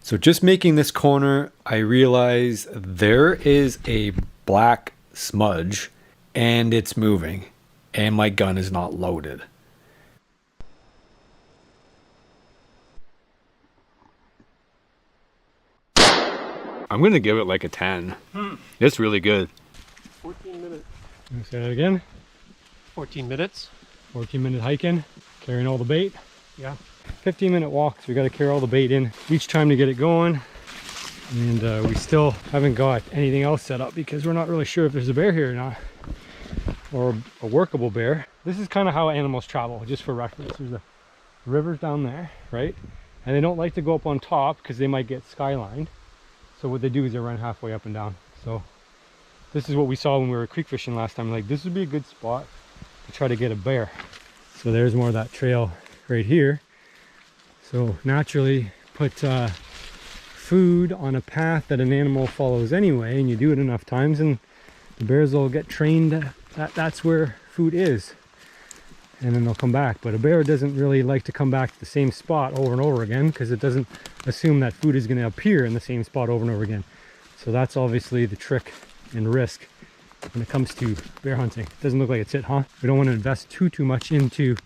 So just making this corner, I realize there is a black smudge and it's moving and my gun is not loaded. I'm gonna give it like a 10. It's really good. 14 minutes. Can I say that again? 14 minutes. 14-minute hiking, carrying all the bait. Yeah. 15-minute walk, so we got to carry all the bait in each time to get it going. And we still haven't got anything else set up because we're not really sure if there's a bear here or not, or a workable bear. This is kind of how animals travel, just for reference. There's a river down there, right? And they don't like to go up on top because they might get skylined. So what they do is they run halfway up and down. So this is what we saw when we were creek fishing last time. Like, this would be a good spot to try to get a bear. So there's more of that trail right here. So naturally put food on a path that an animal follows anyway, and you do it enough times and the bears will get trained that that's where food is, and then they'll come back. But a bear doesn't really like to come back to the same spot over and over again because it doesn't assume that food is going to appear in the same spot over and over again. So that's obviously the trick and risk when it comes to bear hunting. It doesn't look like it's it, huh? We don't want to invest too much into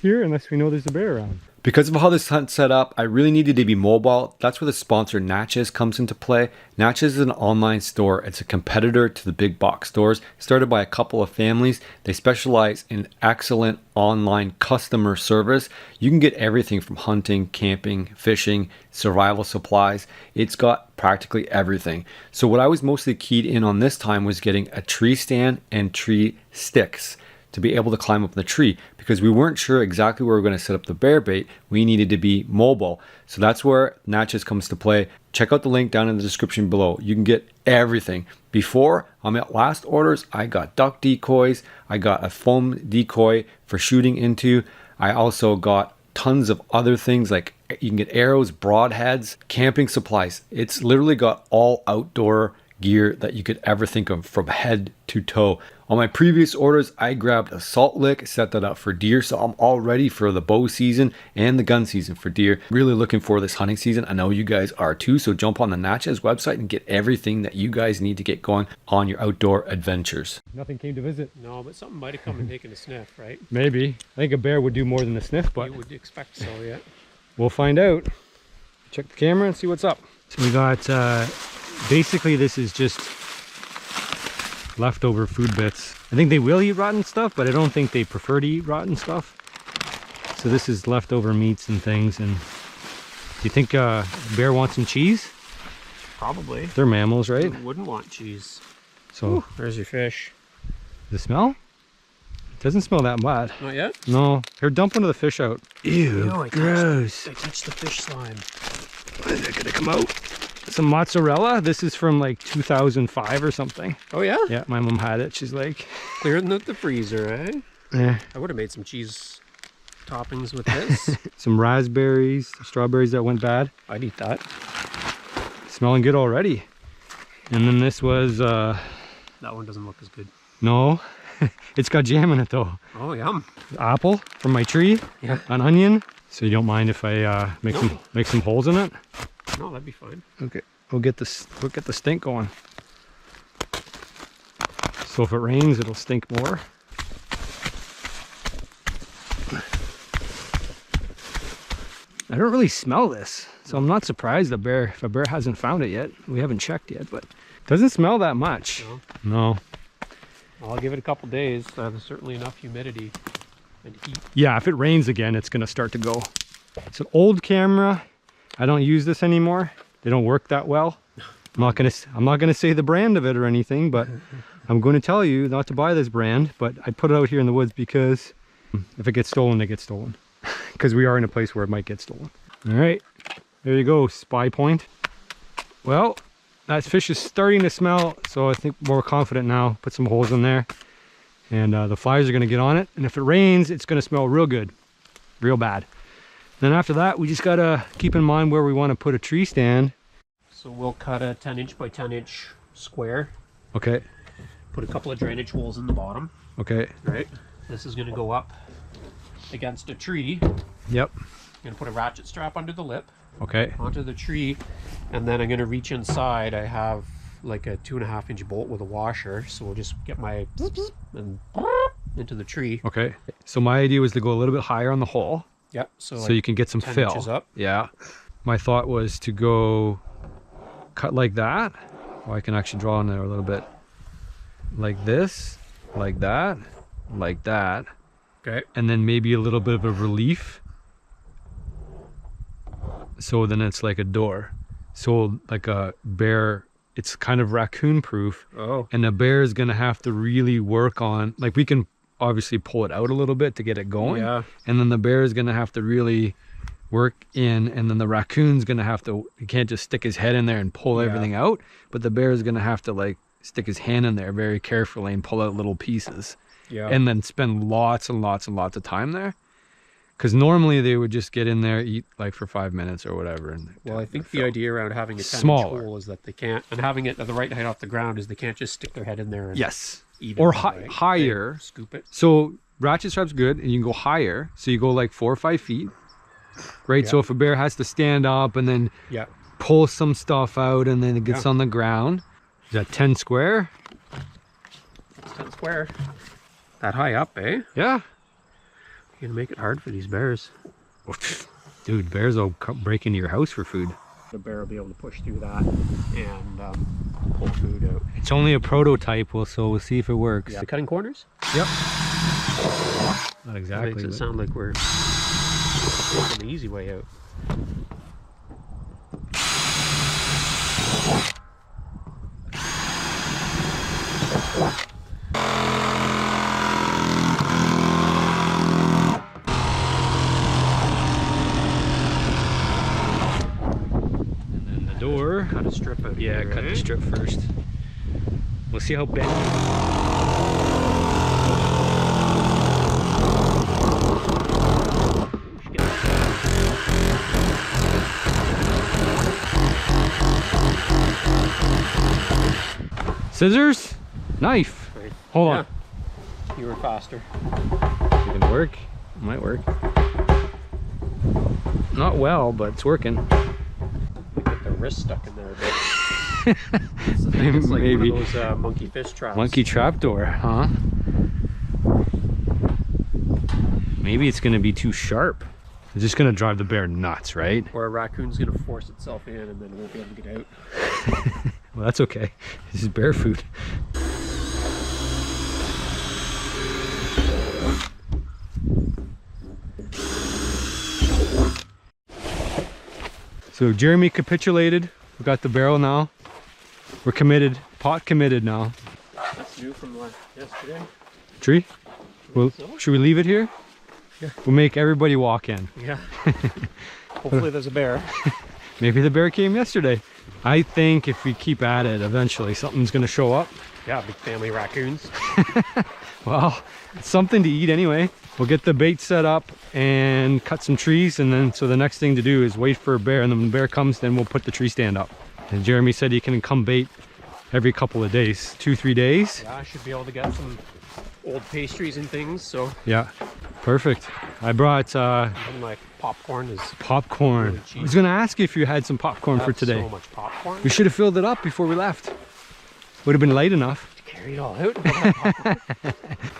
here unless we know there's a bear around. Because of how this hunt's set up, I really needed to be mobile. That's where the sponsor Natchez comes into play. Natchez is an online store. It's a competitor to the big box stores, started by a couple of families. They specialize in excellent online customer service. You can get everything from hunting, camping, fishing, survival supplies. It's got practically everything. So what I was mostly keyed in on this time was getting a tree stand and tree sticks to be able to climb up the tree, because we weren't sure exactly where we were going to set up the bear bait. We needed to be mobile. So that's where Natchez comes to play. Check out the link down in the description below. You can get everything. Before, on my last orders, I got duck decoys. I got a foam decoy for shooting into. I also got tons of other things, like you can get arrows, broadheads, camping supplies. It's literally got all outdoor gear that you could ever think of from head to toe. On my previous orders, I grabbed a salt lick, set that up for deer, so I'm all ready for the bow season and the gun season for deer. Really looking for this hunting season. I know you guys are too, so jump on the Natchez website and get everything that you guys need to get going on your outdoor adventures. Nothing came to visit. No, but something might have come and taken a sniff, right? Maybe. I think a bear would do more than a sniff, but You would expect so, yeah. we'll find out. Check the camera and see what's up. So we got, basically this is just leftover food bits. I think they will eat rotten stuff, but I don't think they prefer to eat rotten stuff. So this is leftover meats and things. And do you think bear wants some cheese? Probably. They're mammals, right? Who wouldn't want cheese? So Ooh, there's your fish. the smell? It doesn't smell that bad. Not yet? No. Here, dump one of the fish out. Ew, I gross. I touched the fish slime. When is it gonna come out? Some mozzarella. This is from like 2005 or something. Oh yeah? Yeah, my mom had it. She's like, Clearing out the freezer, eh? eh. I would have made some cheese toppings with this. Some raspberries, strawberries that went bad. I'd eat that. Smelling good already. And then this was, That one doesn't look as good. no, it's got jam in it though. Oh, yum. Apple from my tree, Yeah. an onion. So you don't mind if I make some holes in it? No, that'd be fine. Okay, we'll get the stink going. So if it rains, it'll stink more. I don't really smell this, so I'm not surprised if a bear hasn't found it yet. We haven't checked yet, but it doesn't smell that much. No. No. Well, I'll give it a couple days. There's certainly enough humidity and heat. Yeah, if it rains again, it's gonna start to go. It's an old camera. I don't use this anymore. They don't work that well. I'm not gonna say the brand of it or anything, but I'm going to tell you not to buy this brand. But I put it out here in the woods because if it gets stolen, it gets stolen. Because we are in a place where it might get stolen. All right, there you go, spy point. Well, that fish is starting to smell, so I think more confident now. Put some holes in there, and the flies are gonna get on it. And if it rains, it's gonna smell real good, real bad. Then after that, we just gotta keep in mind where we want to put a tree stand. So we'll cut a 10-inch by 10-inch square. Okay, Put a couple of drainage holes in the bottom. okay, Right. This is going to go up against a tree. yep. I'm gonna put a ratchet strap under the lip, Okay. onto the tree, and then I'm gonna reach inside. I have like a 2.5-inch bolt with a washer, so we'll just get my and into the tree. Okay. So my idea was to go a little bit higher on the hole, Yep. so like you can get some 10 fill. inches up. Yeah. My thought was to go cut like that. Oh, I can actually draw on there a little bit. Like this, like that, like that. Okay. And then maybe a little bit of a relief. So then it's like a door. So like a bear, it's kind of raccoon proof. Oh. And the bear is gonna have to really work on, like we can obviously pull it out a little bit to get it going. Yeah. And then the bear is gonna have to really work in, and then the raccoon's gonna have to, he can't just stick his head in there and pull everything out, but the bear is gonna have to like stick his hand in there very carefully and pull out little pieces. Yeah. And then spend lots and lots and lots of time there. Because normally they would just get in there, eat like for 5 minutes or whatever. And Well, I think the idea around having a 10-inch Smaller. hole is that they can't, and having it at the right height off the ground is they can't just stick their head in there and yes, eat it. or right? higher. They scoop it. So ratchet strap's good, and you can go higher. So you go like 4 or 5 feet, right? Yeah. So if a bear has to stand up and then Yeah. pull some stuff out, and then it gets Yeah. on the ground. Is that 10 square? It's 10 square. That high up, eh? Yeah. You're gonna make it hard for these bears. Dude, bears will break into your house for food. The bear will be able to push through that and pull food out. It's only a prototype, so we'll see if it works. Yeah. The cutting corners? Yep. Not That exactly. makes it but- sound like we're taking the easy way out. And then the door. Cut a strip out Yeah, here, cut eh? the strip first. We'll see how bent. We should get Scissors? Knife? Right. Hold on. You were faster. Is it gonna work? It might work. Not well, but it's working. You get the wrist stuck in there a bit. It's like Maybe. one of those monkey fish traps. Monkey trapdoor, huh? Maybe it's gonna be too sharp. It's just gonna drive the bear nuts, right? Or a raccoon's gonna force itself in and then it won't be able to get out. Well, that's okay. This is bear food. So Jeremy capitulated. We got the barrel now. We're committed. Pot committed now. That's new from yesterday. Tree? Well, So? should we leave it here? Yeah. We'll make everybody walk in. Yeah. Hopefully there's a bear. Maybe the bear came yesterday. I think if we keep at it, eventually something's gonna show up. Yeah, big family raccoons. Well, it's something to eat anyway. We'll get the bait set up and cut some trees, and then so the next thing to do is wait for a bear, and then when the bear comes, then we'll put the tree stand up. And Jeremy said he can come bait every couple of days, 2-3 days. Yeah, I should be able to get some old pastries and things, so Yeah, perfect. I brought something like popcorn is popcorn. Really cheap. I was gonna ask you if you had some popcorn for have today. so much popcorn. We should have filled it up before we left. Would have been light enough. Carry it all out.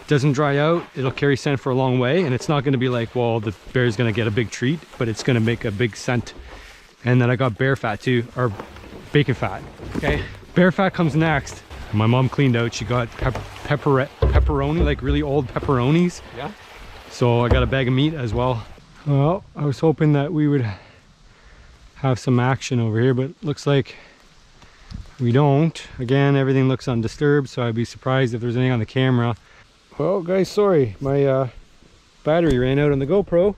Doesn't dry out, it'll carry scent for a long way, and it's not going to be like, well, the bear's going to get a big treat, but it's going to make a big scent. And then I got bear fat too, or bacon fat. Okay. Bear fat comes next. My mom cleaned out. She got pepperoni, like really old pepperonis. Yeah. So I got a bag of meat as well. Well, I was hoping that we would have some action over here, but looks like we don't. Again, everything looks undisturbed, so I'd be surprised if there's anything on the camera. Well, guys, sorry, my battery ran out on the GoPro.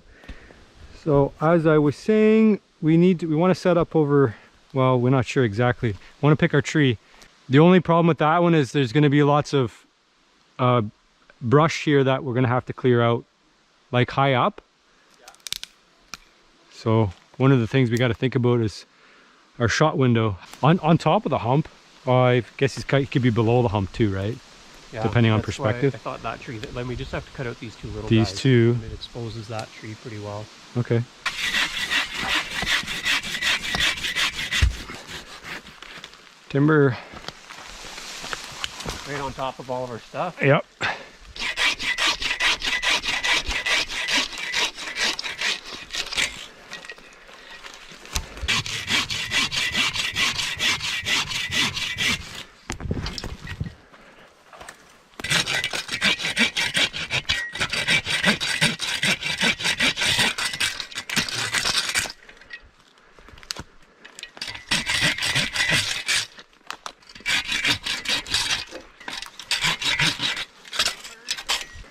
So as I was saying, we want to set up over, well, we're not sure exactly. Want to pick our tree. The only problem with that one is there's going to be lots of brush here that we're going to have to clear out, like high up. So one of the things we got to think about is our shot window on top of the hump. I guess he could be below the hump too, right? Yeah, depending on that's why perspective. I thought that tree. Then we just have to cut out these two little These guys, two. and it exposes that tree pretty well. Okay. Timber. Right on top of all of our stuff. Yep.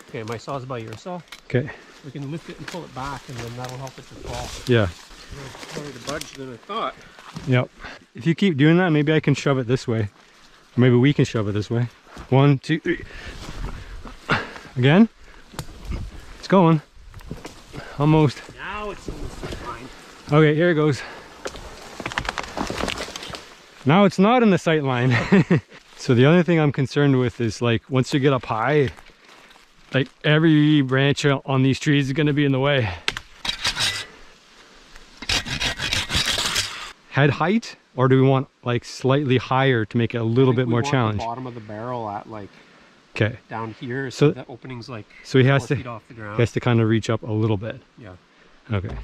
Okay, my saw's by your saw. Okay. We can lift it and pull it back, and then that'll help it to fall. Yeah. It's harder to budge than I thought. Yep. If you keep doing that, maybe I can shove it this way. Or maybe we can shove it this way. 1, 2, 3. Again. It's going. Almost. Now it's fine. Okay, here it goes. Now it's not in the sight line. So the other thing I'm concerned with is, like, once you get up high, like every branch on these trees is going to be in the way. Head height, or do we want like slightly higher to make it a little bit more challenging? Bottom of the barrel at like Okay. down here, So so the opening's like So he 4 has feet to off the ground. he has to kind of reach up a little bit. Yeah. Okay. All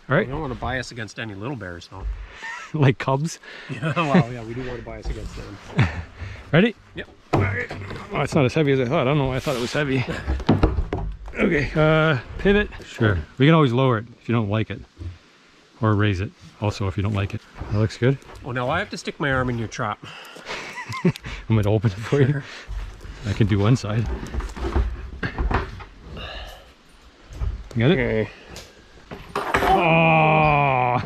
We right. don't want to bias against any little bears, though. Like cubs. Yeah. Well, yeah, we do want to bias against them. Ready? Yep. All right. Oh, it's not as heavy as I thought. I don't know why I thought it was heavy. Okay. Pivot. Sure. We can always lower it if you don't like it, or raise it. Also, if you don't like it. That looks good. Oh, now I have to stick my arm in your trap. I'm going to open it for you. I can do one side. You got it? Okay. Oh!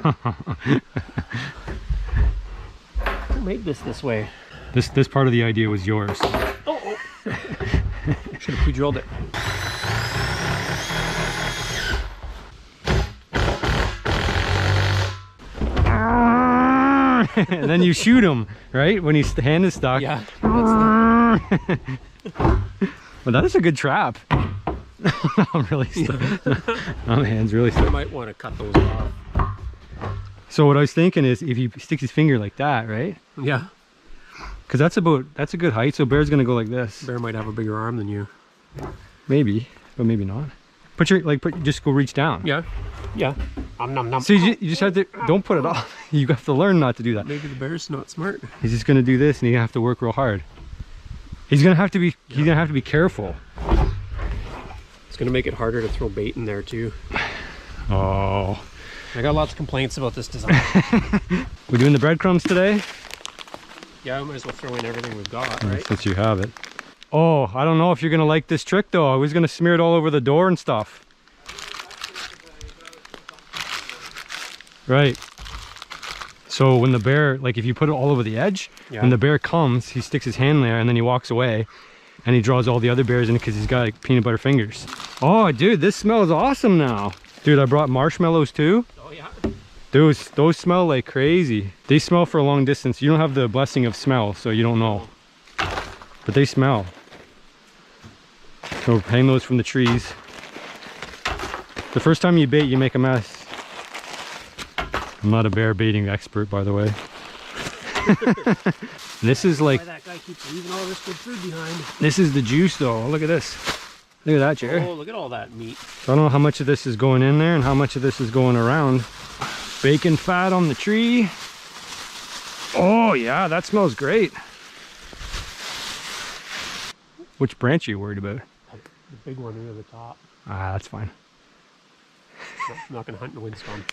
Who made this way? This part of the idea was yours. Oh. Should have pre-drilled it. And then you shoot him, right? When his hand is stuck. Yeah. Well, that is a good trap. I'm really stuck. My hand's really I stuck. might want to cut those off. So what I was thinking is, if he sticks his finger like that, right? Yeah. Because that's a good height. So bear's gonna go like this. Bear might have a bigger arm than you. Maybe, but maybe not. Just go reach down. Yeah. Yeah. Nom nom. So you just have to, don't put it off. You have to learn not to do that. Maybe the bear's not smart. He's just gonna do this, and you have to work real hard. He's gonna have to be careful. It's gonna make it harder to throw bait in there too. Oh. I got lots of complaints about this design. We're doing the breadcrumbs today? Yeah, we might as well throw in everything we've got, right? Since you have it. Oh, I don't know if you're gonna like this trick though. I was gonna smear it all over the door and stuff. Right. So when the bear, like if you put it all over the edge, when the bear comes, he sticks his hand there and then he walks away and he draws all the other bears in because he's got like peanut butter fingers. Oh, dude, this smells awesome now. Dude, I brought marshmallows too. Oh yeah. Those smell like crazy. They smell for a long distance. You don't have the blessing of smell, so you don't know. But they smell. So hang those from the trees. The first time you bait, you make a mess. I'm not a bear baiting expert, by the way. This is like, Why that guy keeps leaving all this good food behind. this is the juice though. Look at this. Look at that, Jerry. Oh, look at all that meat. So I don't know how much of this is going in there and how much of this is going around. Bacon fat on the tree. Oh yeah, that smells great. Which branch are you worried about? The big one near the top. Ah, that's fine. I'm not gonna hunt in a windstorm.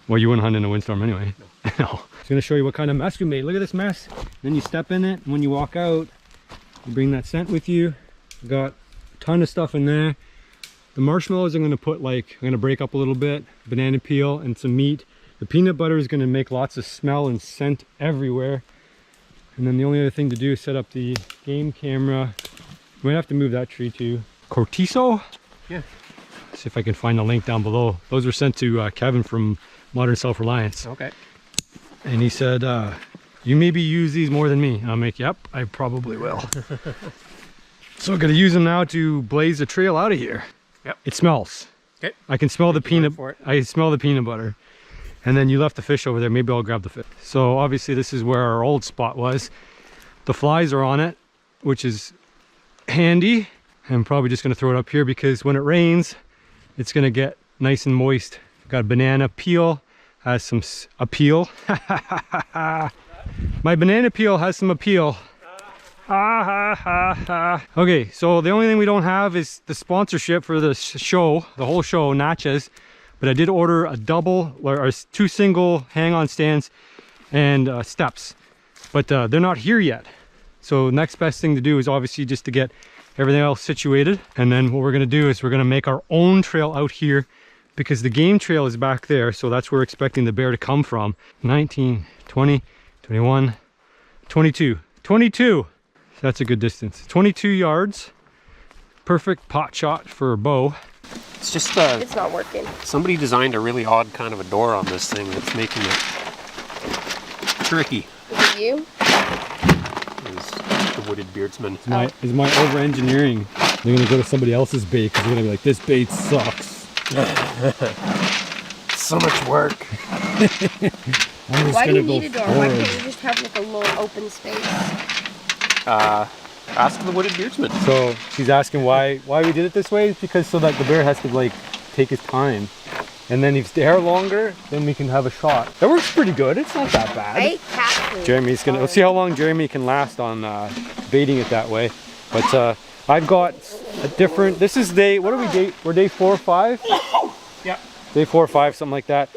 Well, you wouldn't hunt in a windstorm anyway. No. No. I'm just gonna show you what kind of mess we made. Look at this mess. Then you step in it, and when you walk out, you bring that scent with you. Got a ton of stuff in there. The marshmallows I'm gonna put I'm gonna break up a little bit, banana peel and some meat. The peanut butter is gonna make lots of smell and scent everywhere. And then the only other thing to do is set up the game camera. We might have to move that tree too. Cortiso? Yeah. See if I can find the link down below. Those were sent to Kevin from Modern Self-Reliance. Okay. And he said, you maybe use these more than me. I'm like, yep, I probably will. So we're gonna use them now to blaze a trail out of here. Yep. It smells. Okay. I can smell the peanut. for it. I smell the peanut butter. And then you left the fish over there. Maybe I'll grab the fish. So obviously this is where our old spot was. The flies are on it, which is handy. I'm probably just gonna throw it up here because when it rains, it's gonna get nice and moist. Got a banana peel, has some appeal. My banana peel has some appeal. Okay, so the only thing we don't have is the sponsorship for the show, the whole show, Natchez. But I did order a double or 2 single hang-on stands and steps. But they're not here yet. So next best thing to do is obviously just to get everything else situated. And then what we're gonna do is we're gonna make our own trail out here because the game trail is back there. So that's where we're expecting the bear to come from. 19, 20, 21, 22. 22! That's a good distance. 22 yards. Perfect pot shot for a bow. It's just It's not working. somebody designed a really odd kind of a door on this thing that's making it tricky. Is it you? Is the wooded beardsman. Is my over-engineering. They're gonna go to somebody else's bait because they're gonna be like, this bait sucks. So much work. Why do you need a door? Why can't you just have like a little open space? Ask the wooded beardsman. So she's asking why we did it this way. It's because so that the bear has to like take his time. And then if he's there longer, then we can have a shot. That works pretty good. It's not that bad. I ate cat food. Jeremy's gonna, let's see how long Jeremy can last on baiting it that way. But I've got a different, this is day, what are we, we're day 4 or 5? Yeah. Day 4 or 5, something like that.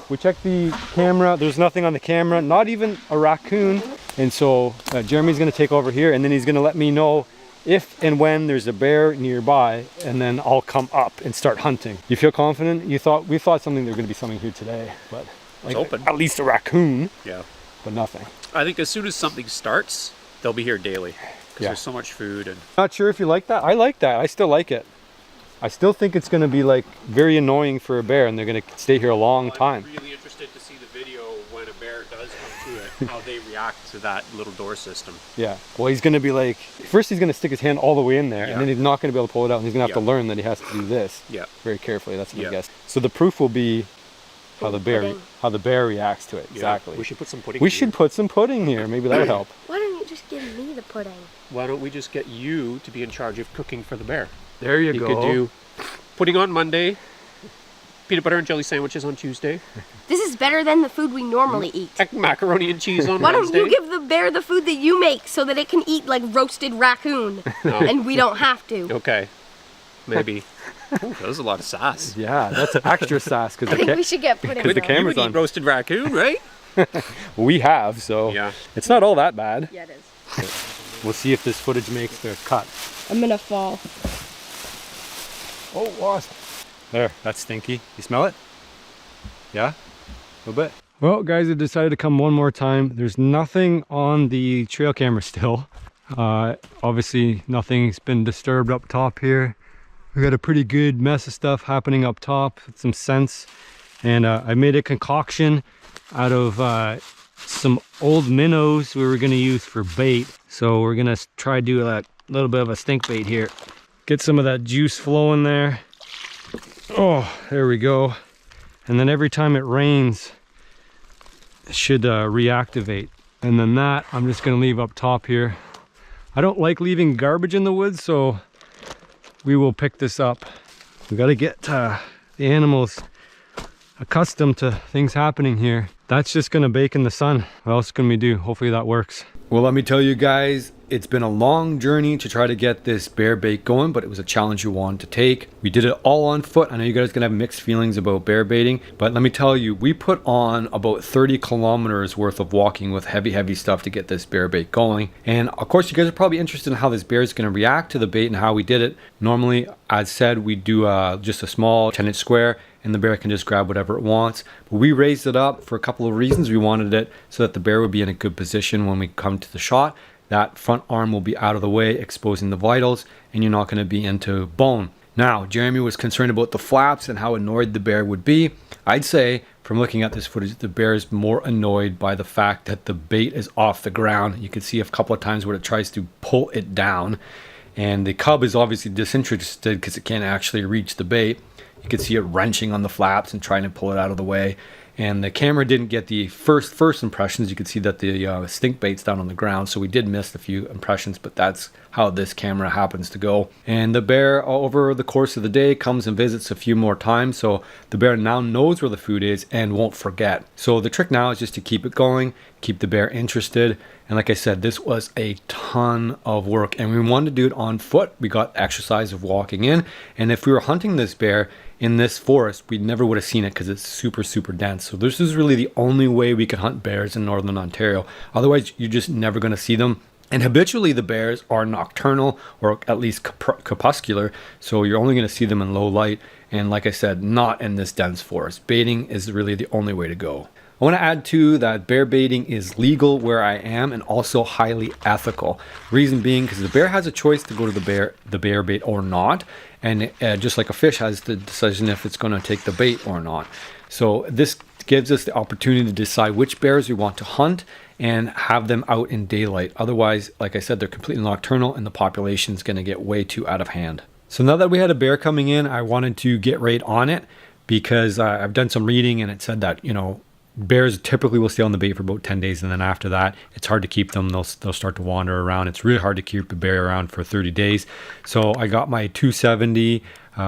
We checked the camera, there's nothing on the camera, not even a raccoon. And so Jeremy's gonna take over here and then he's gonna let me know if and when there's a bear nearby, and then I'll come up and start hunting. You feel confident? We thought something there was gonna be something here today, but like, open. at least a raccoon, Yeah. but nothing. I think as soon as something starts, they'll be here daily. Because Yeah. there's so much food and Not sure if you like that. I like that. I still like it. I still think it's going to be like very annoying for a bear and they're going to stay here a long time. I'm really interested to see the video when a bear does come to it, how they react to that little door system. Yeah. Well, he's going to be like, first he's going to stick his hand all the way in there and then he's not going to be able to pull it out and he's going to have to learn that he has to do this very carefully. That's my guess. So the proof will be how the bear reacts to it. Exactly. We should put some pudding. We should put some pudding here. Maybe that would help. Why don't you just give me the pudding? Why don't we just get you to be in charge of cooking for the bear? There you You go. could do pudding on Monday, peanut butter and jelly sandwiches on Tuesday, This is better than the food we normally eat. macaroni and cheese on Why don't Wednesday. you give the bear the food that you make so that it can eat like roasted raccoon and we don't have to? Okay, maybe. Ooh, that was a lot of sass. Yeah, that's extra sass I think we should get pudding. Because the though. camera- You would Camera's on. eat roasted raccoon, right? we have, so Yeah. it's not all that bad. Yeah, it is. We'll see if this footage makes the cut. I'm gonna fall. Oh, wasp. There, that's stinky. You smell it? Yeah? A little bit. Well, guys, I decided to come one more time. There's nothing on the trail camera still. Obviously, nothing's been disturbed up top here. We got a pretty good mess of stuff happening up top, some scents. And I made a concoction out of some old minnows we were gonna use for bait. So we're gonna try to do a little bit of a stink bait here. Get some of that juice flowing there. Oh, there we go. And then every time it rains, it should reactivate. And then that, I'm just gonna leave up top here. I don't like leaving garbage in the woods, so we will pick this up. We gotta get the animals accustomed to things happening here. That's just gonna bake in the sun. What else can we do? Hopefully that works. Well, let me tell you guys, it's been a long journey to try to get this bear bait going, but it was a challenge we wanted to take. We did it all on foot. I know you guys are gonna have mixed feelings about bear baiting, but let me tell you, we put on about 30 kilometers worth of walking with heavy stuff to get this bear bait going. And of course, you guys are probably interested in how this bear is gonna react to the bait and how we did it. Normally, as said, we do just a small 10-inch square and the bear can just grab whatever it wants. But we raised it up for a couple of reasons. We wanted it so that the bear would be in a good position when we come to the shot. That front arm will be out of the way, exposing the vitals, and you're not going to be into bone. Now, Jeremy was concerned about the flaps and how annoyed the bear would be. I'd say, from looking at this footage, the bear is more annoyed by the fact that the bait is off the ground. You can see a couple of times where it tries to pull it down. and the cub is obviously disinterested because it can't actually reach the bait. You can see it wrenching on the flaps and trying to pull it out of the way. And the camera didn't get the first impressions. You could see that the stink bait's down on the ground, so we did miss a few impressions, but that's how this camera happens to go. And the bear, over the course of the day, comes and visits a few more times, so the bear now knows where the food is and won't forget. So the trick now is just to keep it going, keep the bear interested. And like I said, this was a ton of work, and we wanted to do it on foot. We got exercise of walking in, and if we were hunting this bear in this forest, we never would have seen it because it's super, super dense. So this is really the only way we could hunt bears in northern Ontario. Otherwise, you're just never going to see them. And habitually, the bears are nocturnal, or at least crepuscular, so you're only going to see them in low light. And like I said, not in this dense forest. Baiting is really the only way to go. I want to add too that bear baiting is legal where I am and also highly ethical. Reason being because the bear has a choice to go to the bear bait or not, and just like a fish has the decision if it's going to take the bait or not. So this gives us the opportunity to decide which bears we want to hunt and have them out in daylight. Otherwise, like I said, they're completely nocturnal and the population is going to get way too out of hand. So now that we had a bear coming in, I wanted to get right on it because I've done some reading and it said that, bears typically will stay on the bait for about 10 days, and then after that, it's hard to keep them. They'll start to wander around. It's really hard to keep a bear around for 30 days. So I got my 270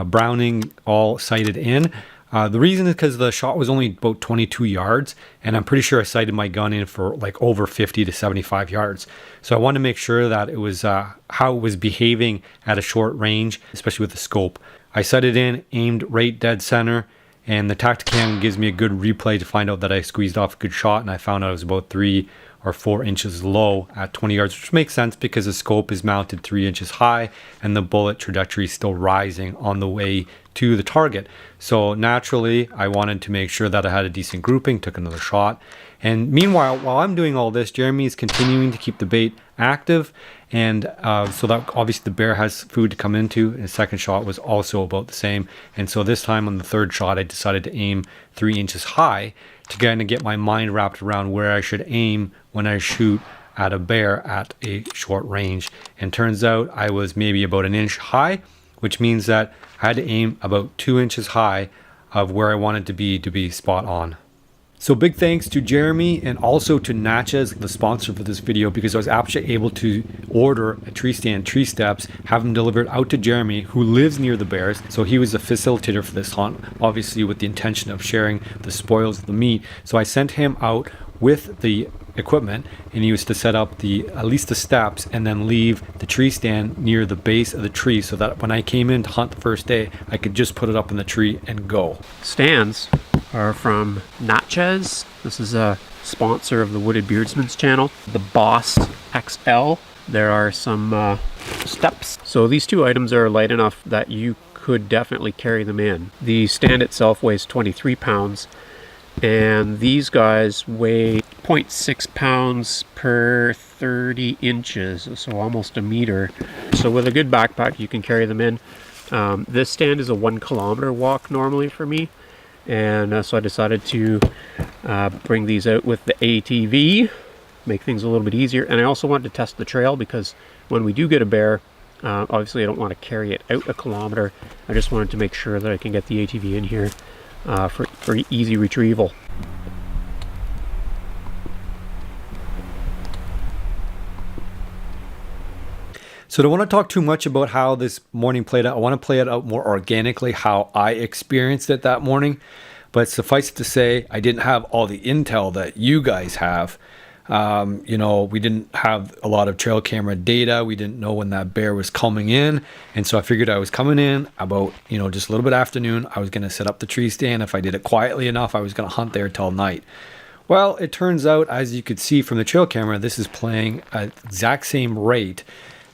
Browning all sighted in. The reason is because the shot was only about 22 yards, and I'm pretty sure I sighted my gun in for like over 50 to 75 yards. So I wanted to make sure that it was how it was behaving at a short range, especially with the scope. I sighted in, aimed right dead center, and the tactacam gives me a good replay to find out that I squeezed off a good shot, and I found out it was about 3 or 4 inches low at 20 yards, which makes sense because the scope is mounted 3 inches high and the bullet trajectory is still rising on the way to the target. So naturally, I wanted to make sure that I had a decent grouping, took another shot. And meanwhile, while I'm doing all this, Jeremy is continuing to keep the bait active, and so that obviously the bear has food to come into. And the second shot was also about the same, and so this time on the third shot I decided to aim 3 inches high to kind of get my mind wrapped around where I should aim when I shoot at a bear at a short range. And turns out I was maybe about 1 inch high, which means that I had to aim about 2 inches high of where I wanted to be spot on. So big thanks to Jeremy and also to Natchez, the sponsor for this video, because I was actually able to order a tree stand, tree steps, have them delivered out to Jeremy, who lives near the bears. So he was the facilitator for this hunt, obviously with the intention of sharing the spoils of the meat. So I sent him out with the equipment, and he was to set up at least the steps and then leave the tree stand near the base of the tree so that when I came in to hunt the first day, I could just put it up in the tree and go. Stands are from Natchez. This is a sponsor of the Wooded Beardsman's channel. The Boss XL. There are some steps. So these two items are light enough that you could definitely carry them in. The stand itself weighs 23 pounds, and these guys weigh 0.6 pounds per 30 inches, so almost a meter. So with a good backpack, you can carry them in. This stand is a 1 kilometer walk normally for me, and so I decided to bring these out with the ATV, make things a little bit easier. And I also wanted to test the trail because when we do get a bear, obviously I don't want to carry it out 1 kilometer. I just wanted to make sure that I can get the ATV in here for easy retrieval. So I don't want to talk too much about how this morning played out. I want to play it out more organically, how I experienced it that morning. But suffice it to say, I didn't have all the intel that you guys have. We didn't have a lot of trail camera data. We didn't know when that bear was coming in. And so I figured I was coming in about, just a little bit afternoon. I was going to set up the tree stand. If I did it quietly enough, I was going to hunt there till night. Well, it turns out, as you could see from the trail camera, this is playing at the exact same rate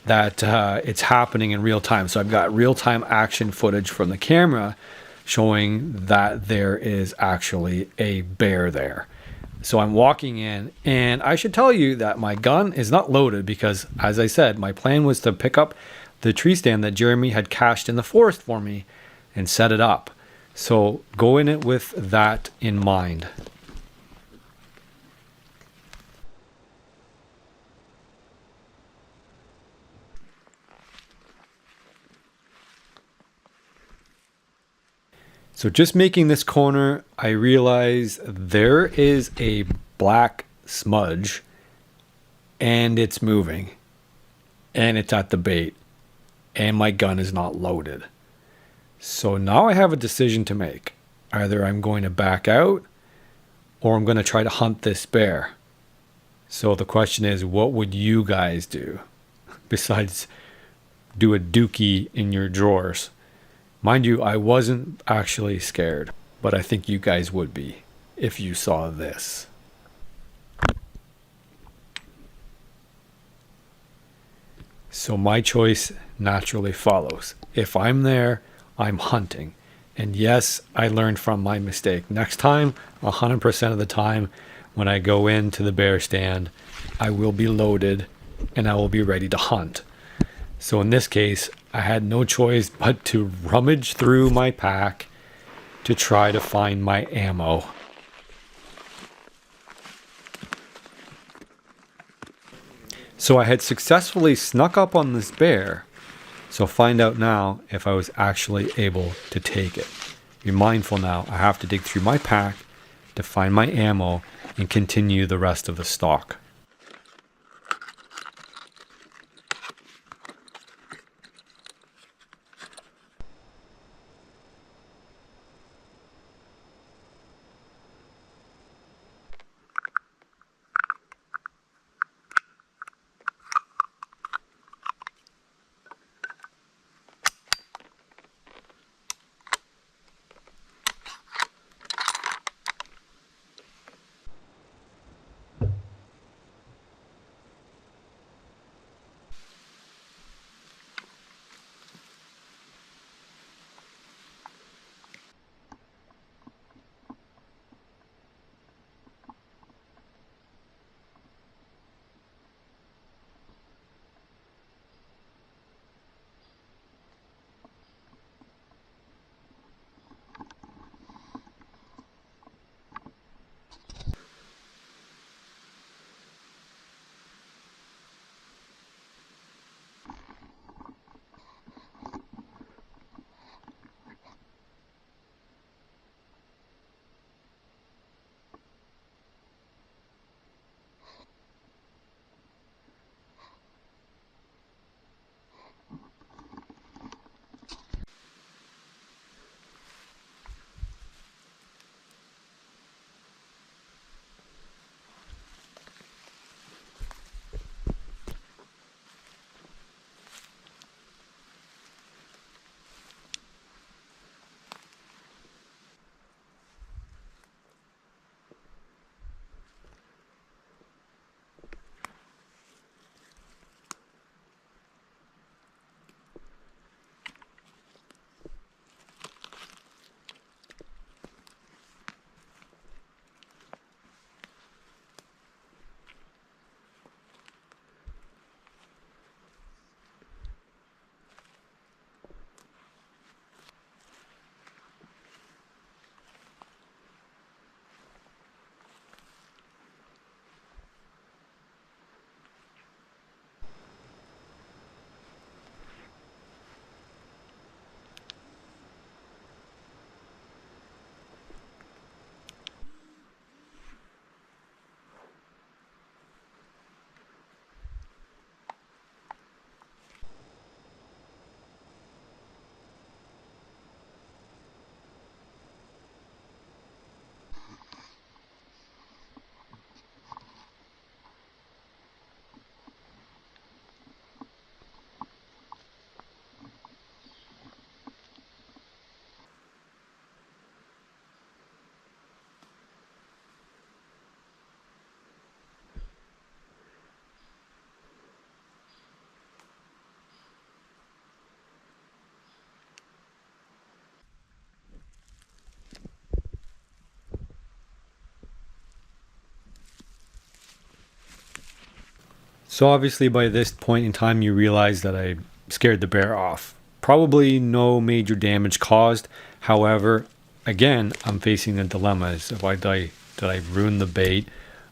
that it's happening in real time. So I've got real-time action footage from the camera showing that there is actually a bear there. So I'm walking in, and I should tell you that my gun is not loaded because, as I said, my plan was to pick up the tree stand that Jeremy had cached in the forest for me and set it up. So go in it with that in mind. So just making this corner, I realize there is a black smudge and it's moving and it's at the bait and my gun is not loaded. So now I have a decision to make. Either I'm going to back out or I'm going to try to hunt this bear. So the question is, what would you guys do besides do a dookie in your drawers? Mind you, I wasn't actually scared, but I think you guys would be if you saw this. So my choice naturally follows. If I'm there, I'm hunting. And yes, I learned from my mistake. Next time, 100% of the time, when I go into the bear stand, I will be loaded and I will be ready to hunt. So in this case, I had no choice but to rummage through my pack to try to find my ammo. So I had successfully snuck up on this bear. So find out now if I was actually able to take it. Be mindful now, I have to dig through my pack to find my ammo and continue the rest of the stalk. So obviously by this point in time you realize that I scared the bear off. Probably no major damage caused. However, again, I'm facing the dilemma. Did I ruin the bait?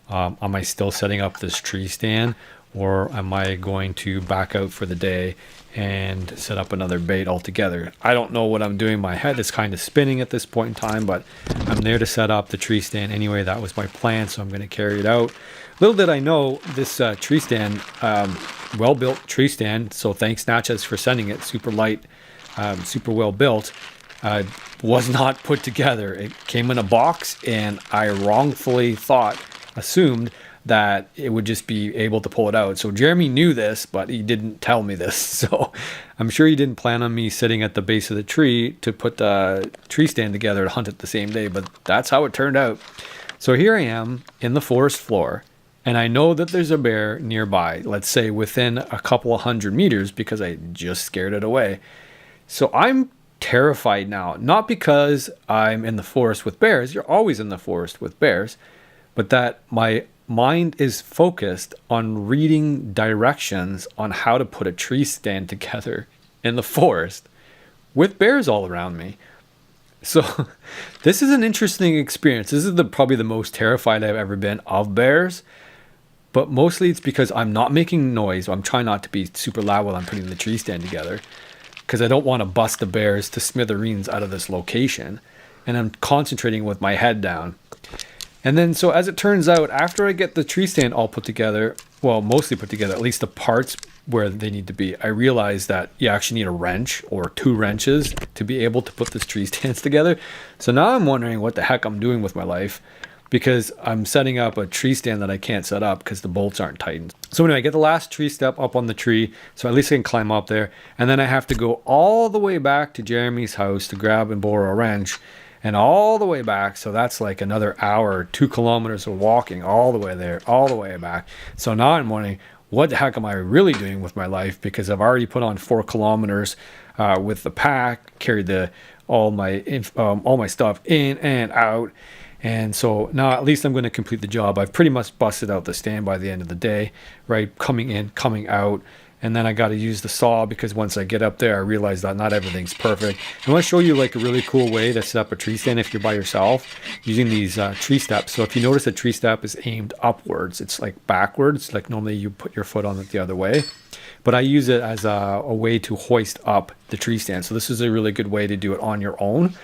Am I still setting up this tree stand? or am I going to back out for the day and set up another bait altogether? I don't know what I'm doing. My head is kind of spinning at this point in time, but I'm there to set up the tree stand anyway. That was my plan, so I'm going to carry it out. Little did I know, this tree stand, well-built tree stand, so thanks Natchez for sending it, super light, super well built, was not put together. It came in a box, and I wrongfully assumed that it would just be able to pull it out. So Jeremy knew this, but he didn't tell me this. So I'm sure he didn't plan on me sitting at the base of the tree to put the tree stand together to hunt it the same day, but that's how it turned out. So here I am in the forest floor, and I know that there's a bear nearby, let's say within a couple of 100 meters, because I just scared it away. So I'm terrified now, not because I'm in the forest with bears. You're always in the forest with bears, but that my mind is focused on reading directions on how to put a tree stand together in the forest with bears all around me. So this is an interesting experience. This is probably the most terrified I've ever been of bears, but mostly it's because I'm not making noise. I'm trying not to be super loud while I'm putting the tree stand together, because I don't want to bust the bears to smithereens out of this location, and I'm concentrating with my head down. And then, so as it turns out, after I get the tree stand all put together, well, mostly put together, at least the parts where they need to be, I realized that you actually need a wrench or 2 wrenches to be able to put this tree stands together. So now I'm wondering what the heck I'm doing with my life, because I'm setting up a tree stand that I can't set up because the bolts aren't tightened. So anyway, I get the last tree step up on the tree, so at least I can climb up there. And then I have to go all the way back to Jeremy's house to grab and borrow a wrench, and all the way back. So that's like another hour, 2 kilometers of walking all the way there, all the way back. So now I'm wondering, what the heck am I really doing with my life? Because I've already put on 4 kilometers with the pack, carried all my stuff in and out. And so now at least I'm going to complete the job. I've pretty much busted out the stand by the end of the day, right? Coming in, coming out. And then I got to use the saw, because once I get up there, I realize that not everything's perfect. I want to show you like a really cool way to set up a tree stand if you're by yourself using these tree steps. So if you notice, a tree step is aimed upwards. It's like backwards, like normally you put your foot on it the other way. But I use it as a way to hoist up the tree stand. So this is a really good way to do it on your own.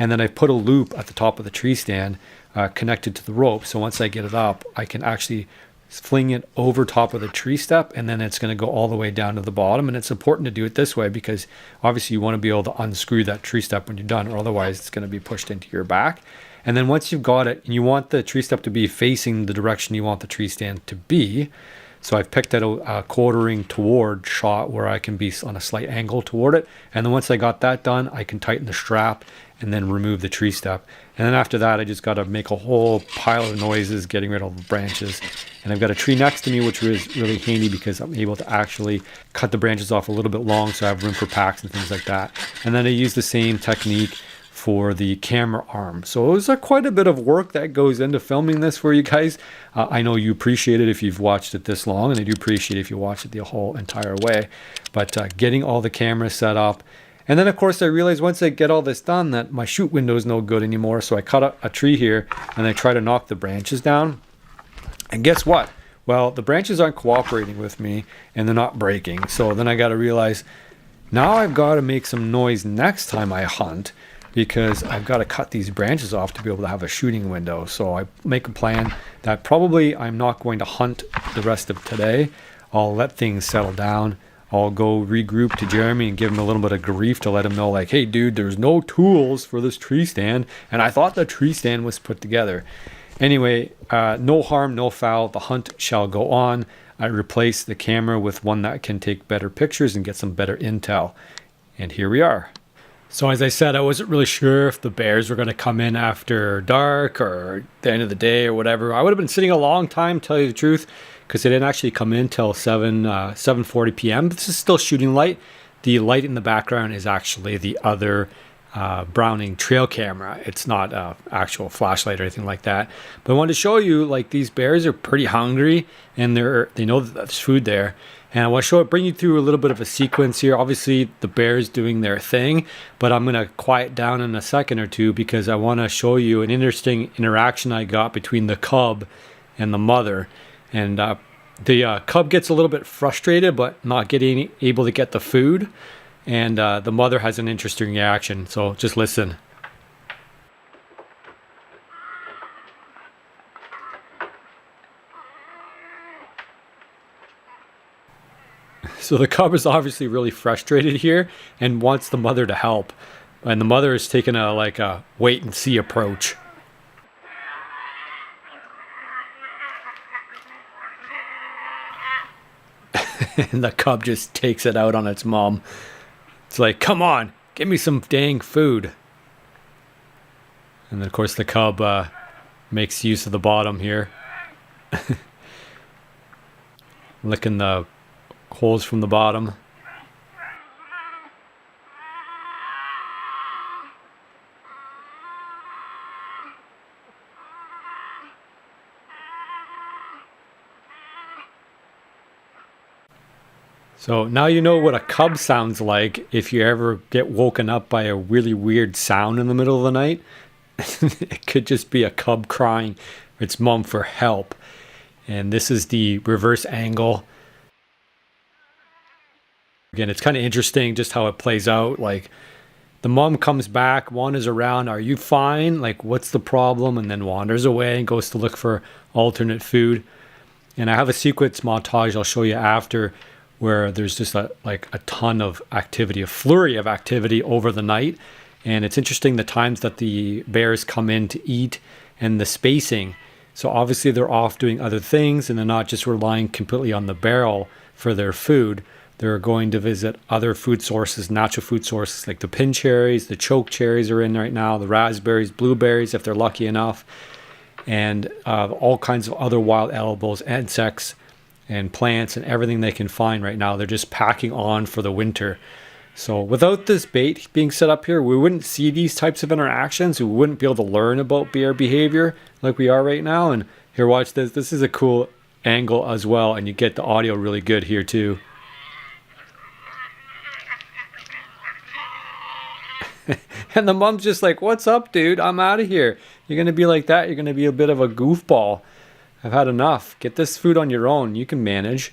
And then I put a loop at the top of the tree stand connected to the rope. So once I get it up, I can actually fling it over top of the tree step, and then it's going to go all the way down to the bottom. And it's important to do it this way, because obviously you want to be able to unscrew that tree step when you're done, or otherwise it's going to be pushed into your back. And then once you've got it, and you want the tree step to be facing the direction you want the tree stand to be. So I've picked out a quartering toward shot where I can be on a slight angle toward it. And then once I got that done, I can tighten the strap and then remove the tree step. And then after that, I just got to make a whole pile of noises, getting rid of the branches. And I've got a tree next to me, which is really handy because I'm able to actually cut the branches off a little bit long, so I have room for packs and things like that. And then I use the same technique for the camera arm. So it was quite a bit of work that goes into filming this for you guys. I know you appreciate it if you've watched it this long, and I do appreciate it if you watch it the whole entire way. But getting all the cameras set up. And then, of course, I realized once I get all this done that my shoot window is no good anymore. So I cut a tree here, and I try to knock the branches down. And guess what? Well, the branches aren't cooperating with me, and they're not breaking. So then I got to realize, now I've got to make some noise next time I hunt, because I've got to cut these branches off to be able to have a shooting window. So I make a plan that probably I'm not going to hunt the rest of today. I'll let things settle down. I'll go regroup to Jeremy and give him a little bit of grief to let him know, like, hey, dude, there's no tools for this tree stand, and I thought the tree stand was put together. Anyway, no harm, no foul. The hunt shall go on. I replaced the camera with one that can take better pictures and get some better intel. And here we are. So as I said, I wasn't really sure if the bears were going to come in after dark or the end of the day or whatever. I would have been sitting a long time, tell you the truth, because they didn't actually come in till 7:40 p.m. This is still shooting light. The light in the background is actually the other Browning trail camera. It's not an actual flashlight or anything like that. But I wanted to show you, like, these bears are pretty hungry, and they know that there's food there. And I want to bring you through a little bit of a sequence here. Obviously, the bears doing their thing, but I'm going to quiet down in a second or two because I want to show you an interesting interaction I got between the cub and the mother. And The cub gets a little bit frustrated, but not getting able to get the food. And the mother has an interesting reaction. So just listen. So the cub is obviously really frustrated here and wants the mother to help. And the mother is taking a wait and see approach. And the cub just takes it out on its mom. It's like, come on, give me some dang food. And then, of course, the cub makes use of the bottom here. Licking the holes from the bottom. So now you know what a cub sounds like if you ever get woken up by a really weird sound in the middle of the night. It could just be a cub crying its mom for help. And this is the reverse angle. Again, it's kind of interesting just how it plays out. Like, the mom comes back, wanders around, are you fine? Like, what's the problem? And then wanders away and goes to look for alternate food. And I have a sequence montage I'll show you after, where there's just a ton of activity, a flurry of activity over the night. And it's interesting the times that the bears come in to eat and the spacing. So obviously they're off doing other things and they're not just relying completely on the barrel for their food. They're going to visit other food sources, natural food sources like the pin cherries, the choke cherries are in right now, the raspberries, blueberries if they're lucky enough, and all kinds of other wild edibles, insects, and plants and everything they can find right now. They're just packing on for the winter. So without this bait being set up here, we wouldn't see these types of interactions. We wouldn't be able to learn about bear behavior like we are right now. And here, watch this. This is a cool angle as well. And you get the audio really good here too. And the mom's just like, what's up, dude? I'm out of here. You're going to be like that. You're going to be a bit of a goofball. I've had enough. Get this food on your own. You can manage.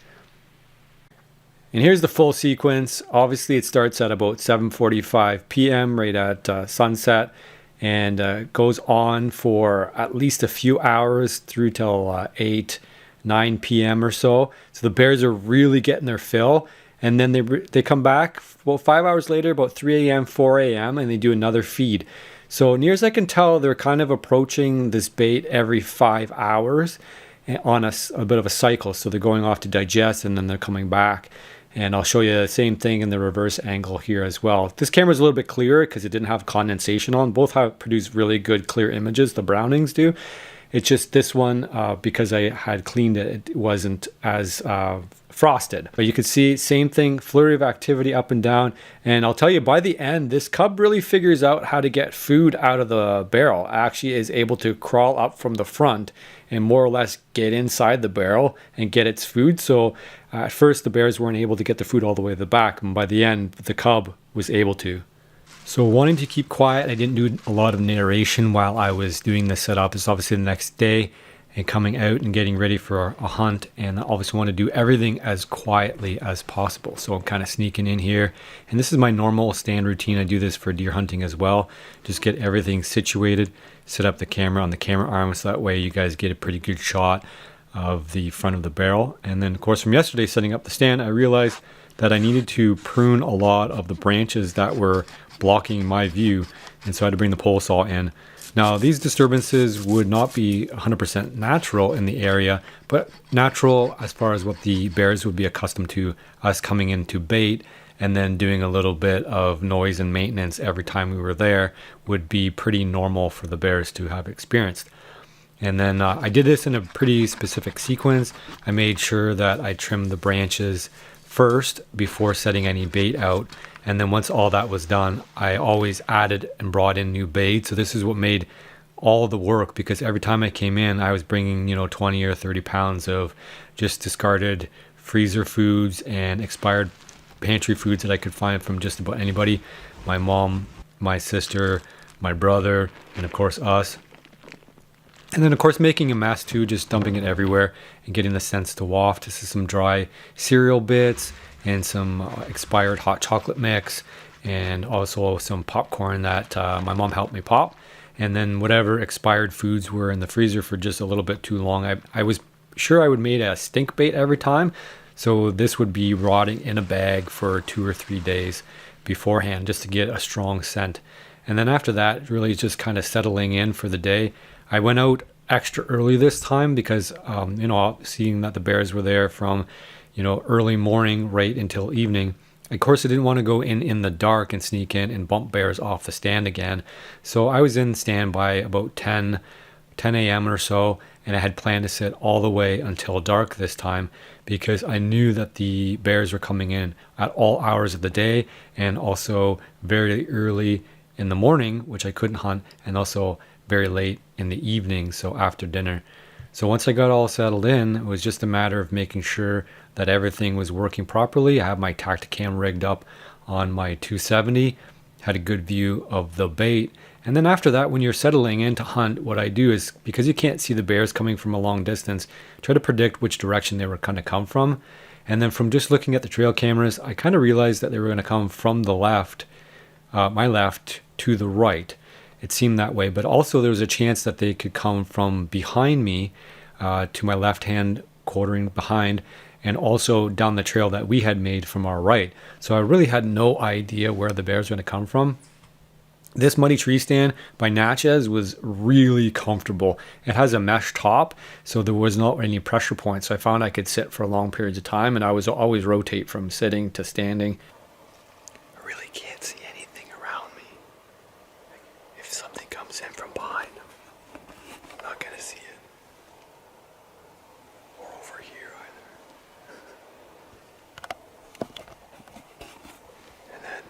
And here's the full sequence. Obviously, it starts at about 7:45 p.m. right at sunset, and goes on for at least a few hours through till 9 p.m. or so. So the bears are really getting their fill. And then they come back about 5 hours later, about 3 a.m., 4 a.m., and they do another feed. So near as I can tell, they're kind of approaching this bait every 5 hours on a bit of a cycle. So they're going off to digest and then they're coming back. And I'll show you the same thing in the reverse angle here as well. This camera is a little bit clearer because it didn't have condensation on. Both have produced really good clear images, the Brownings do. It's just this one, because I had cleaned it, it wasn't as frosted. But you can see, same thing, flurry of activity up and down. And I'll tell you, by the end, this cub really figures out how to get food out of the barrel. Actually is able to crawl up from the front and more or less get inside the barrel and get its food. So at first, the bears weren't able to get the food all the way to the back. And by the end, the cub was able to. So wanting to keep quiet, I didn't do a lot of narration while I was doing this setup. It's obviously the next day and coming out and getting ready for a hunt. And I obviously want to do everything as quietly as possible. So I'm kind of sneaking in here. And this is my normal stand routine. I do this for deer hunting as well. Just get everything situated, set up the camera on the camera arm so that way you guys get a pretty good shot of the front of the barrel. And then of course from yesterday setting up the stand, I realized that I needed to prune a lot of the branches that were blocking my view, and so I had to bring the pole saw in. Now these disturbances would not be 100% natural in the area, but natural as far as what the bears would be accustomed to, us coming into bait and then doing a little bit of noise and maintenance every time we were there would be pretty normal for the bears to have experienced. And then I did this in a pretty specific sequence. I made sure that I trimmed the branches first before setting any bait out. And then once all that was done, I always added and brought in new bait. So this is what made all the work, because every time I came in, I was bringing, 20 or 30 pounds of just discarded freezer foods and expired pantry foods that I could find from just about anybody. My mom, my sister, my brother, and of course us. And then of course making a mess too, just dumping it everywhere and getting the scents to waft. This is some dry cereal bits and some expired hot chocolate mix, and also some popcorn that my mom helped me pop. And then whatever expired foods were in the freezer for just a little bit too long. I was sure I would made a stink bait every time. So this would be rotting in a bag for 2 or 3 days beforehand just to get a strong scent. And then after that, really just kind of settling in for the day. I went out extra early this time because, seeing that the bears were there from, early morning right until evening. Of course, I didn't want to go in the dark and sneak in and bump bears off the stand again. So I was in stand by about 10 a.m. or so, and I had planned to sit all the way until dark this time because I knew that the bears were coming in at all hours of the day and also very early in the morning, which I couldn't hunt, and also very late in the evening, so after dinner. So once I got all settled in, it was just a matter of making sure that everything was working properly. I have my tactacam rigged up on my 270, had a good view of the bait. And then after that, when you're settling in to hunt, what I do is, because you can't see the bears coming from a long distance, try to predict which direction they were going to come from. And then from just looking at the trail cameras, I kind of realized that they were going to come from the left, my left, to the right. It seemed that way, but also there was a chance that they could come from behind me, to my left hand, quartering behind, and also down the trail that we had made from our right. So I really had no idea where the bears were going to come from. This muddy tree stand by Natchez was really comfortable. It has a mesh top, so there was not any pressure points. So I found I could sit for long periods of time, and I was always rotate from sitting to standing. I really can't see anything around me. If something comes in from behind, I'm not going to see it. Or over here either. And then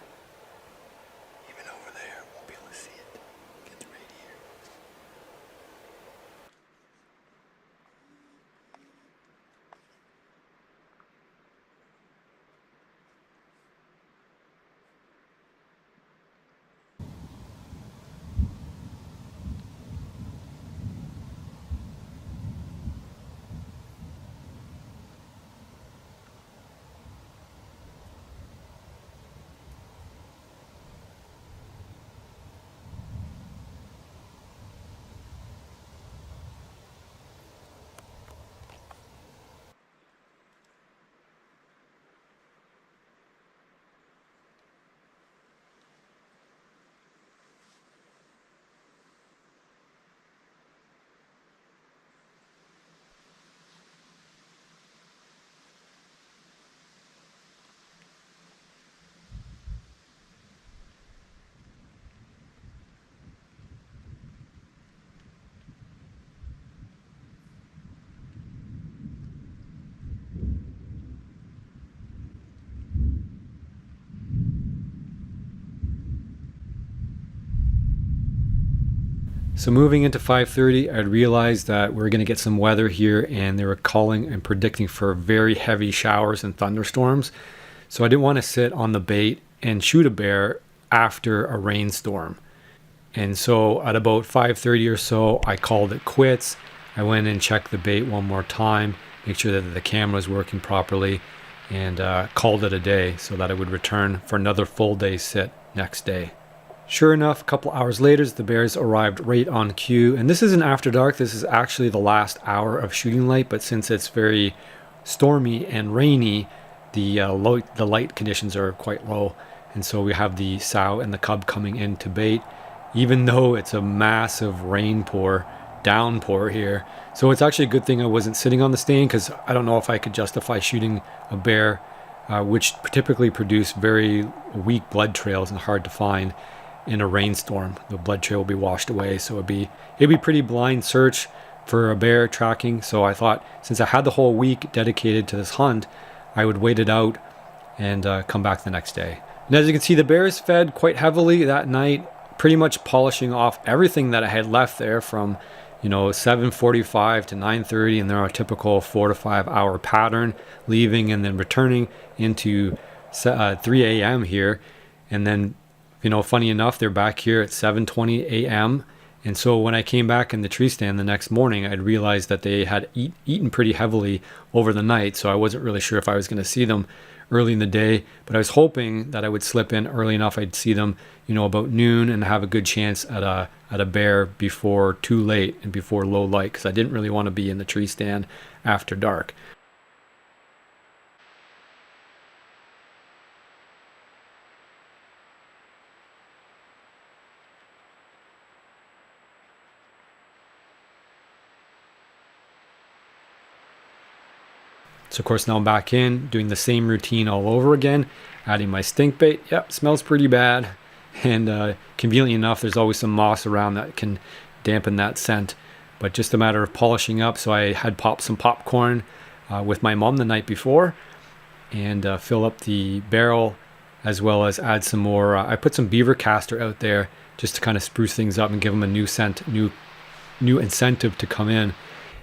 even over there, I won't be able to see it. Get right here. So moving into 5:30, I realized that we were going to get some weather here, and they were calling and predicting for very heavy showers and thunderstorms. So I didn't want to sit on the bait and shoot a bear after a rainstorm. And so at about 5:30 or so, I called it quits. I went and checked the bait one more time, make sure that the camera was working properly, and called it a day so that I would return for another full day sit next day. Sure enough, a couple hours later, the bears arrived right on cue. And this isn't after dark. This is actually the last hour of shooting light. But since it's very stormy and rainy, the light conditions are quite low. And so we have the sow and the cub coming in to bait, even though it's a massive downpour here. So it's actually a good thing I wasn't sitting on the stand, because I don't know if I could justify shooting a bear, which typically produce very weak blood trails and hard to find. In a rainstorm, the blood trail will be washed away, so it'd be pretty blind search for a bear tracking. So I thought, since I had the whole week dedicated to this hunt, I would wait it out and come back the next day. And as you can see, the bears fed quite heavily that night, pretty much polishing off everything that I had left there from 7:45 to 9:30, and they're a typical 4 to 5 hour pattern, leaving and then returning into 3 a.m. here. And then funny enough, they're back here at 7:20 a.m. And so when I came back in the tree stand the next morning, I'd realized that they had eaten pretty heavily over the night. So I wasn't really sure if I was going to see them early in the day, but I was hoping that I would slip in early enough I'd see them, about noon and have a good chance at a bear before too late and before low light, because I didn't really want to be in the tree stand after dark. So of course now I'm back in, doing the same routine all over again, adding my stink bait. Yep, smells pretty bad. And conveniently enough, there's always some moss around that can dampen that scent. But just a matter of polishing up. So I had popped some popcorn with my mom the night before, and fill up the barrel, as well as add some more. I put some beaver castor out there just to kind of spruce things up and give them a new scent, new incentive to come in.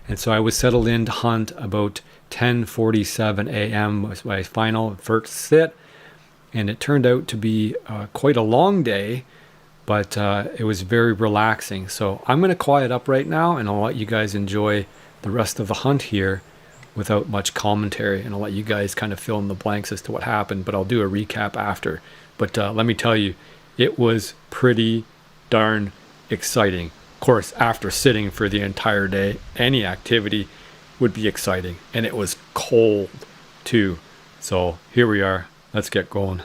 And so I was settled in to hunt about 10:47 a.m. was my final first sit, and it turned out to be quite a long day, but it was very relaxing. So I'm going to quiet up right now, and I'll let you guys enjoy the rest of the hunt here without much commentary, and I'll let you guys kind of fill in the blanks as to what happened, but I'll do a recap after. But let me tell you, it was pretty darn exciting. Of course, after sitting for the entire day, any activity would be exciting, and it was cold too. So here we are. Let's get going.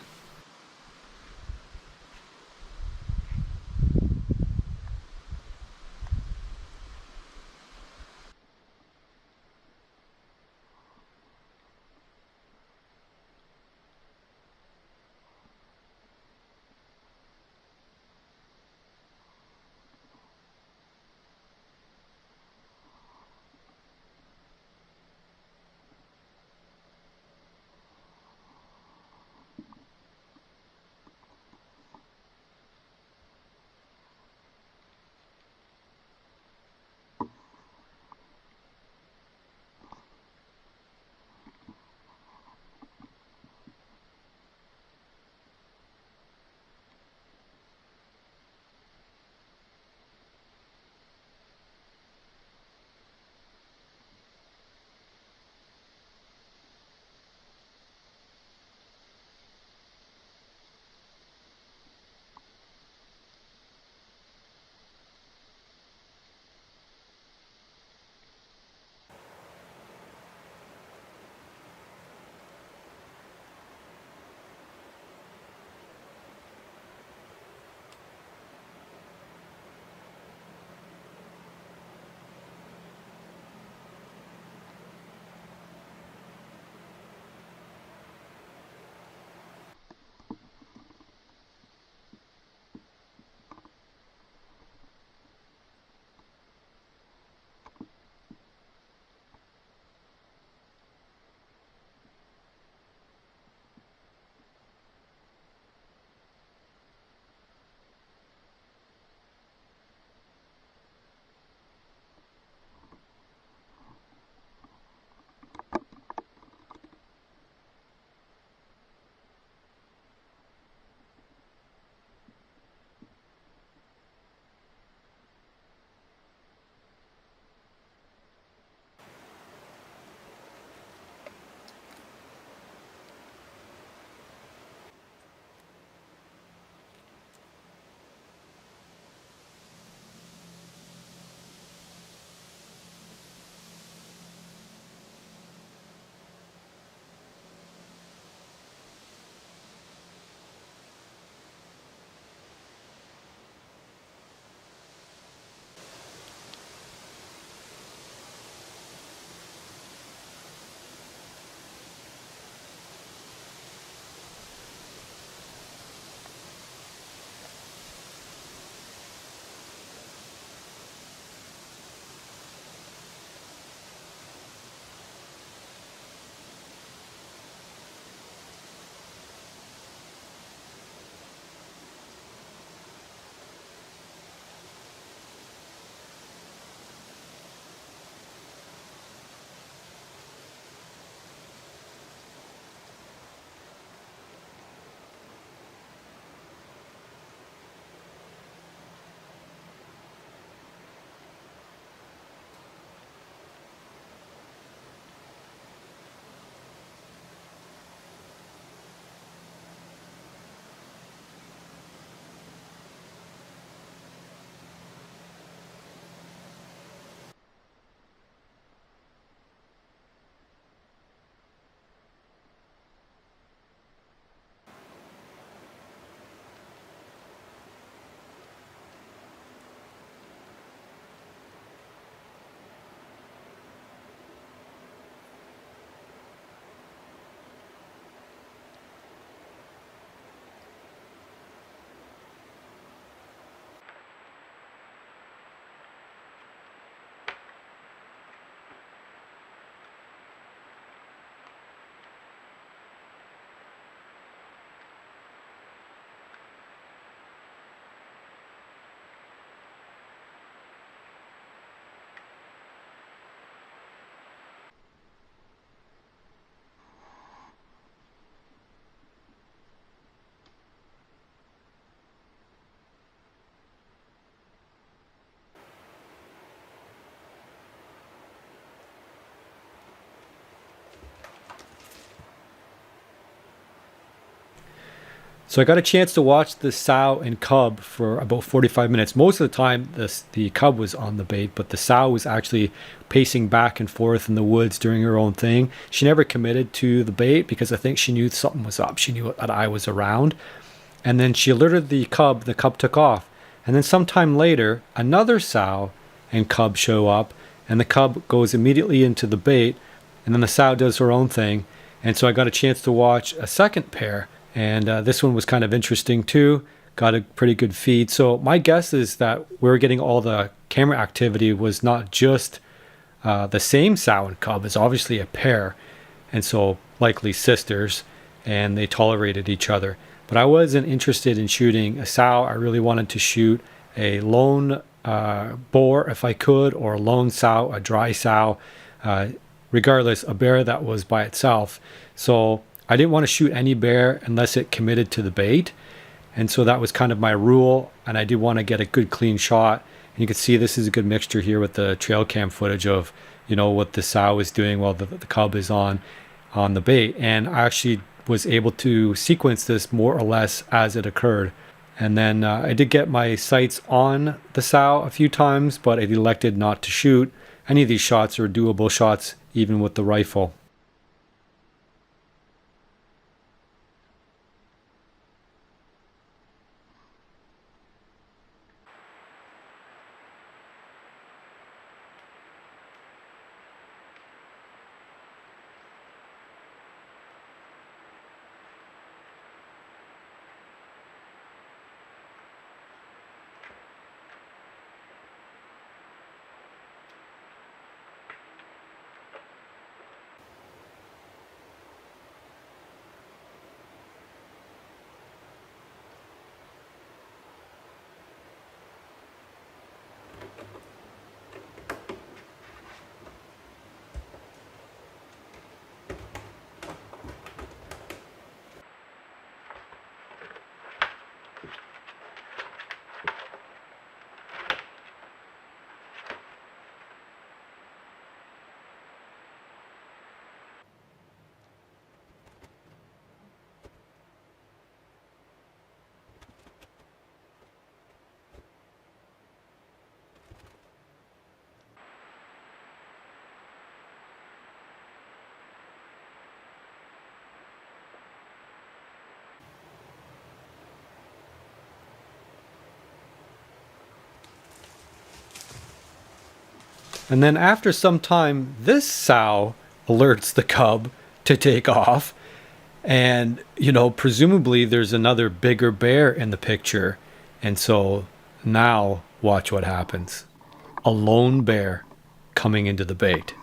So I got a chance to watch the sow and cub for about 45 minutes. Most of the time, the cub was on the bait, but the sow was actually pacing back and forth in the woods doing her own thing. She never committed to the bait because I think she knew something was up. She knew that I was around. And then she alerted the cub took off. And then sometime later, another sow and cub show up, and the cub goes immediately into the bait, and then the sow does her own thing. And so I got a chance to watch a second pair. And this one was kind of interesting too. Got a pretty good feed. So my guess is that we're getting all the camera activity was not just the same sow and cub. It's obviously a pair, and so likely sisters, and they tolerated each other. But I wasn't interested in shooting a sow. I really wanted to shoot a lone boar if I could, or a lone sow, a dry sow, regardless, a bear that was by itself. So I didn't want to shoot any bear unless it committed to the bait. And so that was kind of my rule. And I did want to get a good clean shot. And you can see this is a good mixture here with the trail cam footage of, what the sow is doing while the cub is on the bait. And I actually was able to sequence this more or less as it occurred. And then I did get my sights on the sow a few times, but I elected not to shoot. Any of these shots are doable shots, even with the rifle. And then after some time, this sow alerts the cub to take off. And, presumably there's another bigger bear in the picture. And so now watch what happens. A lone bear coming into the bait.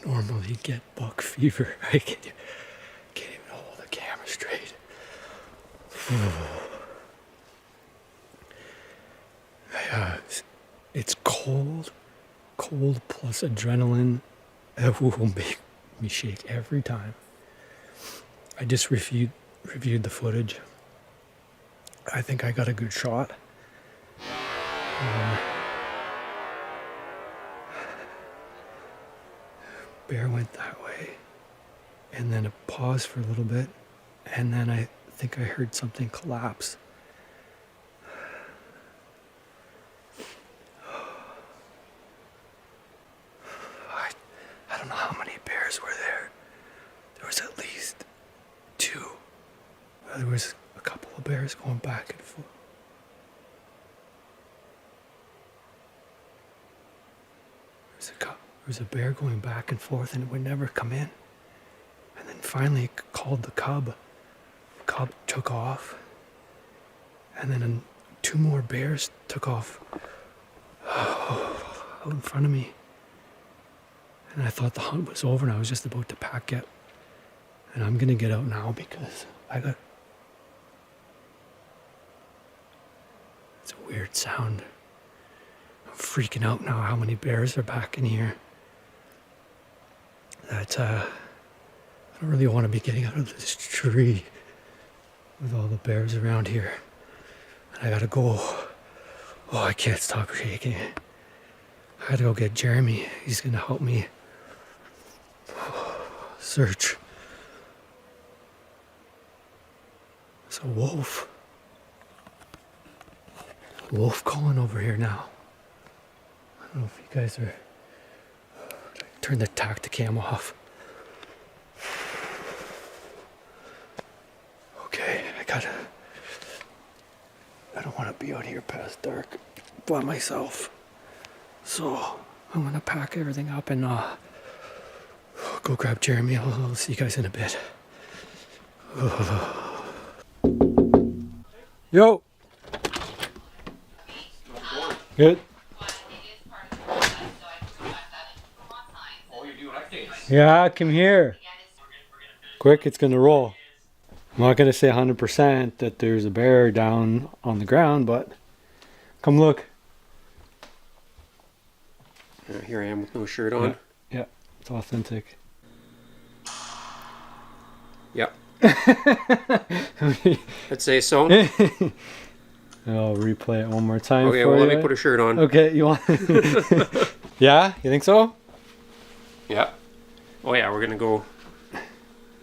Normally get buck fever. I can't even hold the camera straight. It's cold plus adrenaline. That will make me shake every time. I just reviewed the footage. I think I got a good shot. Bear went that way, and then it paused for a little bit, and then I think I heard something collapse. I don't know how many bears were there. There was at least 2. There was a couple of bears going back and forth. There was a bear going back and forth, and it would never come in. And then finally it called the cub. The cub took off. And then 2 more bears took off out in front of me. And I thought the hunt was over, and I was just about to pack it. And I'm gonna get out now because it's a weird sound. I'm freaking out now how many bears are back in here. That I don't really want to be getting out of this tree with all the bears around here. And I gotta go. Oh, I can't stop shaking. I gotta go get Jeremy. He's gonna help me search. It's a wolf. Wolf calling over here now. I don't know if you guys are... Turn the tactacam off. Okay, I don't want to be out here past dark by myself. So I'm gonna pack everything up and go grab Jeremy. I'll see you guys in a bit. Yo. Good. Yeah, come here. Quick, it's gonna roll. I'm not gonna say 100% that there's a bear down on the ground, but come look. Here I am with no shirt on. Yeah, it's authentic. Yep. I'd say so. I'll replay it one more time. Okay, well, let me put a shirt on. Okay, you want? Yeah, you think so? Yeah. Oh yeah, we're gonna go.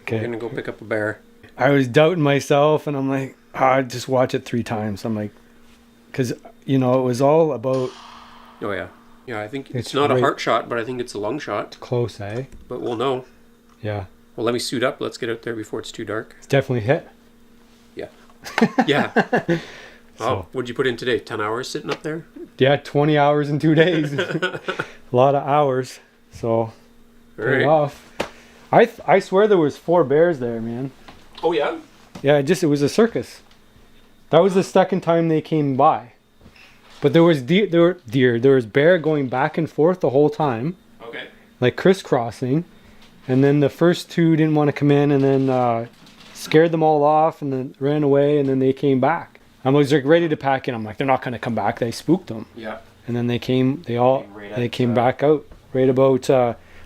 Okay. We're gonna go pick up a bear. I was doubting myself, and I'm like, I'd just watch it 3 times. I'm like, because it was all about. Oh yeah. Yeah, I think it's not a heart shot, but I think it's a lung shot. Close, eh? But we'll know. Yeah. Well, let me suit up. Let's get out there before it's too dark. It's definitely hit. Yeah. Yeah. So, oh, what'd you put in today? 10 hours sitting up there? Yeah, 20 hours in 2 days. A lot of hours. So, paid off. I swear there was 4 bears there, man. Oh yeah? Yeah, it was a circus. That was the second time they came by. But there was there was bear going back and forth the whole time. Okay. Like crisscrossing. And then the first 2 didn't want to come in, and then scared them all off, and then ran away, and then they came back. I was like ready to pack in. I'm like, they're not going to come back. They spooked them. Yeah. And then they came back out right about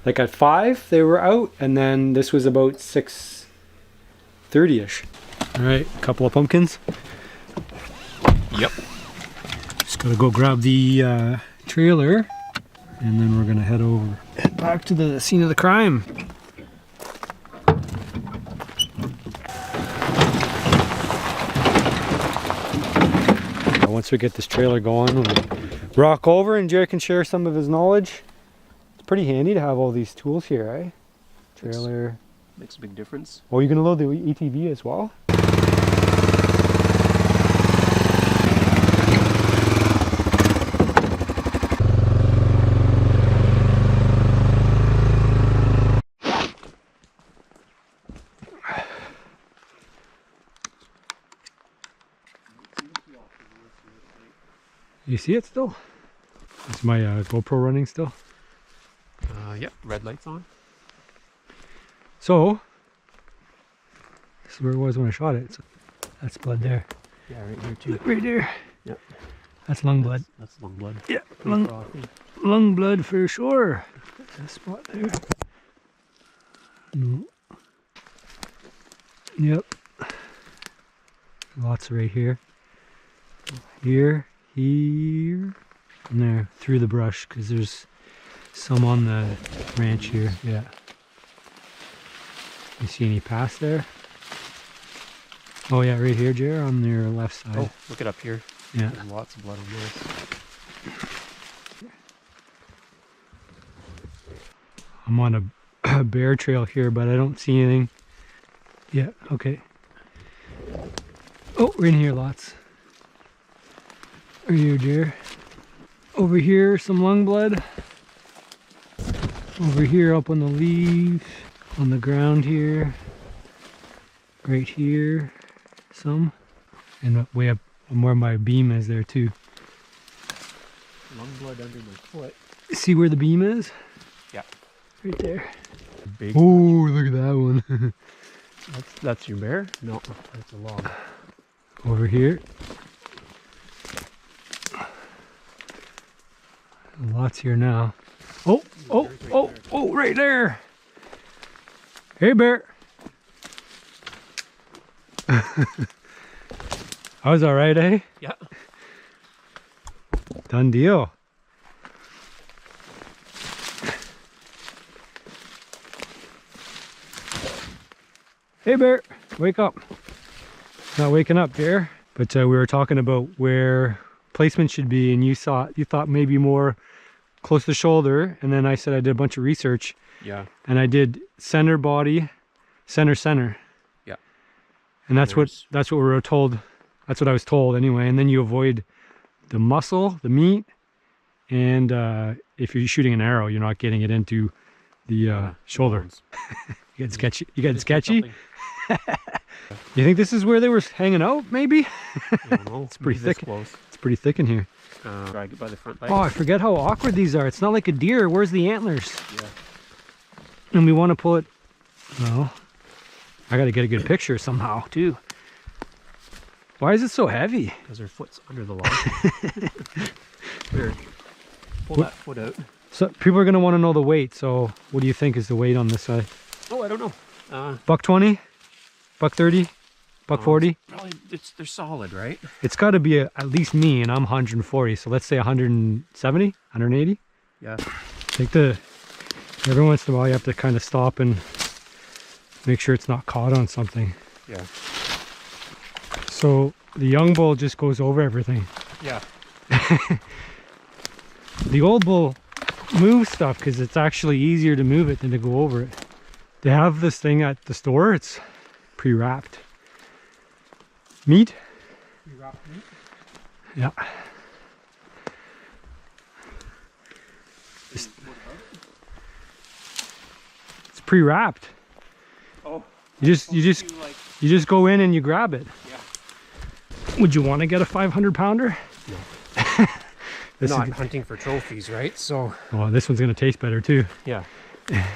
like at 5 they were out, and then this was about 6:30ish. All right, a couple of pumpkins. Yep. Just gotta go grab the trailer, and then we're gonna head back to the scene of the crime. Once we get this trailer going, we'll rock over and Jerry can share some of his knowledge. It's pretty handy to have all these tools here, eh? Trailer. Makes a big difference. Oh, you're gonna load the ETV as well? You see it still? Is my GoPro running still? Yep, red light's on. So, this is where it was when I shot it. So that's blood there. Yeah, right here too. Right there. Yep. That's lung blood. That's lung blood. Yeah, Pretty frothy. lung blood for sure. That spot there. No. Yep. Lots right here. Here, here, and there, through the brush, because there's some on the ranch here. Yeah. You see any pass there? Oh yeah, right here, Jer, on your left side. Oh, look it up here. Yeah. There's lots of blood on this. I'm on a bear trail here, but I don't see anything. Yeah, okay. Oh, we're in here lots. Right here, Jer. Over here, some lung blood. Over here, up on the leaf, on the ground here. Right here, some. And way up where my beam is there too. Lung blood under my foot. See where the beam is? Yeah. Right there. Big. Oh, look at that one. That's your bear? No, that's a log. Over here. Lots here now. Oh, oh, oh, oh, right there. Hey, bear. I was all right, eh? Yeah. Done deal. Hey, bear, wake up. Not waking up, bear. But we were talking about where placement should be, and you thought maybe more close to the shoulder, and then I said I did a bunch of research. Yeah. And I did center body, center. Yeah. And that's what we were told. That's what I was told anyway. And then you avoid the muscle, the meat, and if you're shooting an arrow, you're not getting it into the shoulder. You get sketchy. You get sketchy. You think this is where they were hanging out? Maybe. I don't know. It's pretty thick. Close. It's pretty thick in here. Drag it by the front legs. Oh, I forget how awkward these are. It's not like a deer. Where's the antlers? Yeah. And we want to pull it. Well, I got to get a good picture somehow too. Why is it so heavy? Because her foot's under the log. Here. Pull that foot out. So people are going to want to know the weight. So what do you think is the weight on this side? Oh, I don't know. $120, $130, $140. Probably they're solid, right? It's got to be at least me, and I'm 140. So let's say 170, 180. Yeah. Every once in a while you have to kind of stop and make sure it's not caught on something. Yeah. So the young bull just goes over everything. Yeah. The old bull moves stuff because it's actually easier to move it than to go over it. They have this thing at the store. It's pre-wrapped meat. Pre-wrapped meat? Yeah. It's pre-wrapped. Oh. You just go in and you grab it. Yeah. Would you want to get a 500 pounder? No. Not hunting for trophies, right? So. Oh, this one's gonna taste better too. Yeah. Yeah.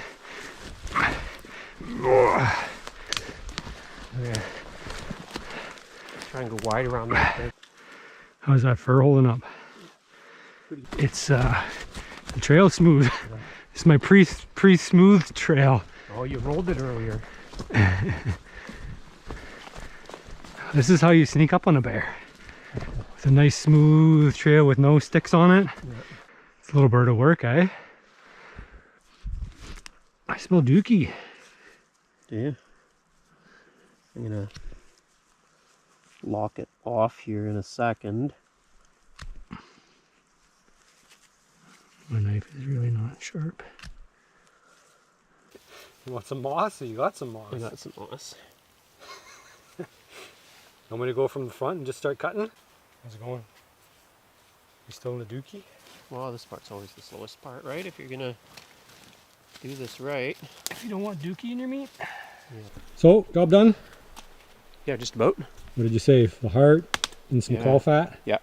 Try and go wide around that thing. How's that fur holding up? It's the trail's smooth. It's my pre-smooth trail. Oh, you rolled it earlier. This is how you sneak up on a bear. With a nice smooth trail with no sticks on it. Yeah. It's a little bird of work, eh? I smell dookie. Do you? I'm gonna lock it off here in a second. My knife is really not sharp. You want some moss? You got some moss. I got some moss. I'm gonna go from the front and just start cutting. How's it going? You still in the dookie? Well, this part's always the slowest part, right? If you're gonna do this right. If you don't want dookie in your meat. Yeah. So, job done? Yeah, just about. What did you save? The heart and some caul fat? Yeah.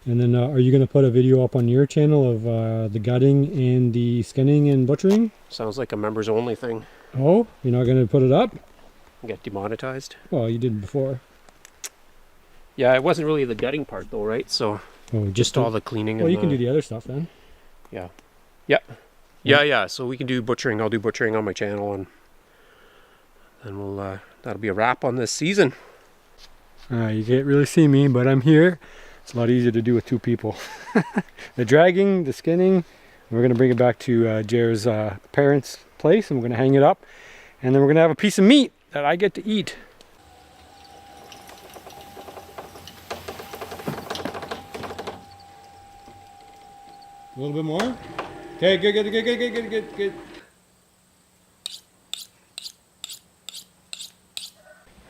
And then are you going to put a video up on your channel of the gutting and the skinning and butchering? Sounds like a members only thing. Oh, you're not going to put it up? Get demonetized. Well, you did before. Yeah, it wasn't really the gutting part though, right? So Oh, just all the cleaning. Well, and you can do the other stuff then. Yeah. Yeah. Yeah. So we can do butchering. I'll do butchering on my channel, and then we'll that'll be a wrap on this season. You can't really see me, but I'm here. It's a lot easier to do with two people. The dragging, the skinning, we're going to bring it back to Jer's parents' place, and we're going to hang it up. And then we're going to have a piece of meat that I get to eat. A little bit more? Okay, good.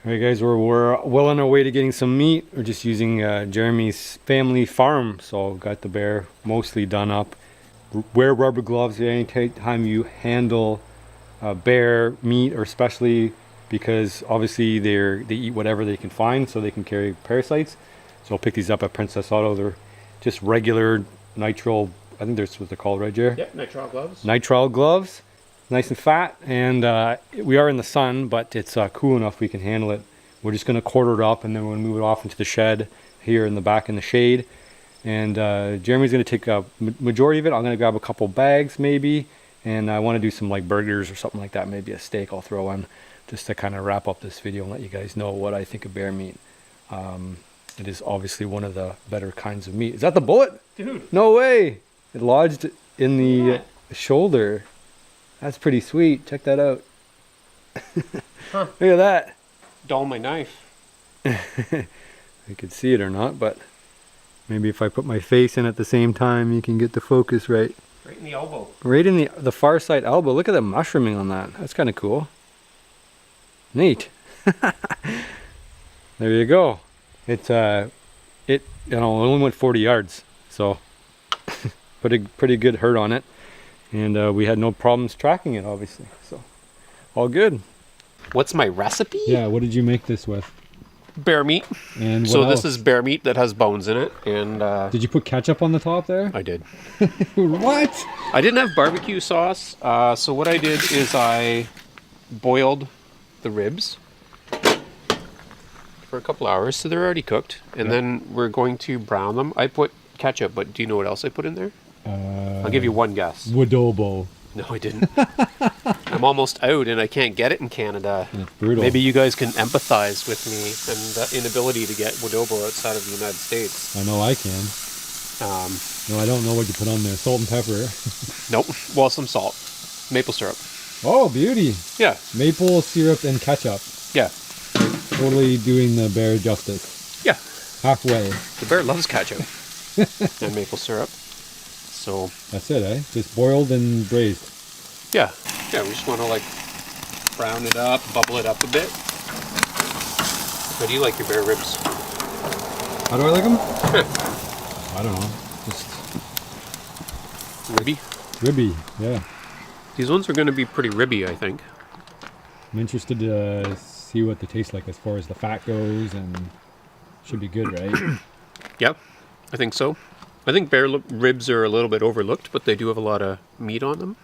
Alright guys, we're well on our way to getting some meat. We're just using Jeremy's family farm, so got the bear mostly done up. Wear rubber gloves any time you handle bear meat, or especially because obviously they eat whatever they can find, so they can carry parasites. So I'll pick these up at Princess Auto. They're just regular nitrile, I think that's what they're called, right, Jer? Yep, nitrile gloves. Nitrile gloves. Nice and fat, and we are in the sun, but it's cool enough we can handle it. We're just going to quarter it up, and then we're going to move it off into the shed here in the back in the shade. And Jeremy's going to take a majority of it. I'm going to grab a couple bags maybe, and I want to do some like burgers or something like that. Maybe a steak I'll throw in just to kind of wrap up this video and let you guys know what I think of bear meat. It is obviously one of the better kinds of meat. Is that the bullet? Dude. No way! It lodged in the shoulder. That's pretty sweet. Check that out. Huh. Look at that. Dull my knife. You could see it or not, but maybe if I put my face in at the same time, you can get the focus right. Right in the elbow. Right in the far side elbow. Look at the mushrooming on that. That's kind of cool. Neat. There you go. It only went 40 yards, so pretty good hurt on it. And we had no problems tracking it, obviously. So, all good. What's my recipe? Yeah, what did you make this with? Bear meat. And what So else? this is bear meat that has bones in it, and Did you put ketchup on the top there? I did. What? I didn't have barbecue sauce, so what I did is I boiled the ribs for a couple hours, so they're already cooked, and then we're going to brown them. I put ketchup, but do you know what else I put in there? I'll give you one guess. Wadobo. No, I didn't. I'm almost out, and I can't get it in Canada. It's brutal. Maybe you guys can empathize with me and the inability to get Wadobo outside of the United States. I know I can. No, I don't know what you put on there. Salt and pepper. Nope. Well, some salt. Maple syrup. Oh, beauty. Yeah. Maple syrup and ketchup. Yeah. Totally doing the bear justice. Yeah. Halfway. The bear loves ketchup and maple syrup. So That's it, eh? Just boiled and braised. yeah, we just want to like brown it up, bubble it up a bit. How do you like your bear ribs? How do I like them? I don't know. Just Ribby. ribby, yeah. These ones are going to be pretty ribby, I think. I'm interested to see what they taste like as far as the fat goes, and should be good, right? Yep, I think so. I think bear ribs are a little bit overlooked, but they do have a lot of meat on them.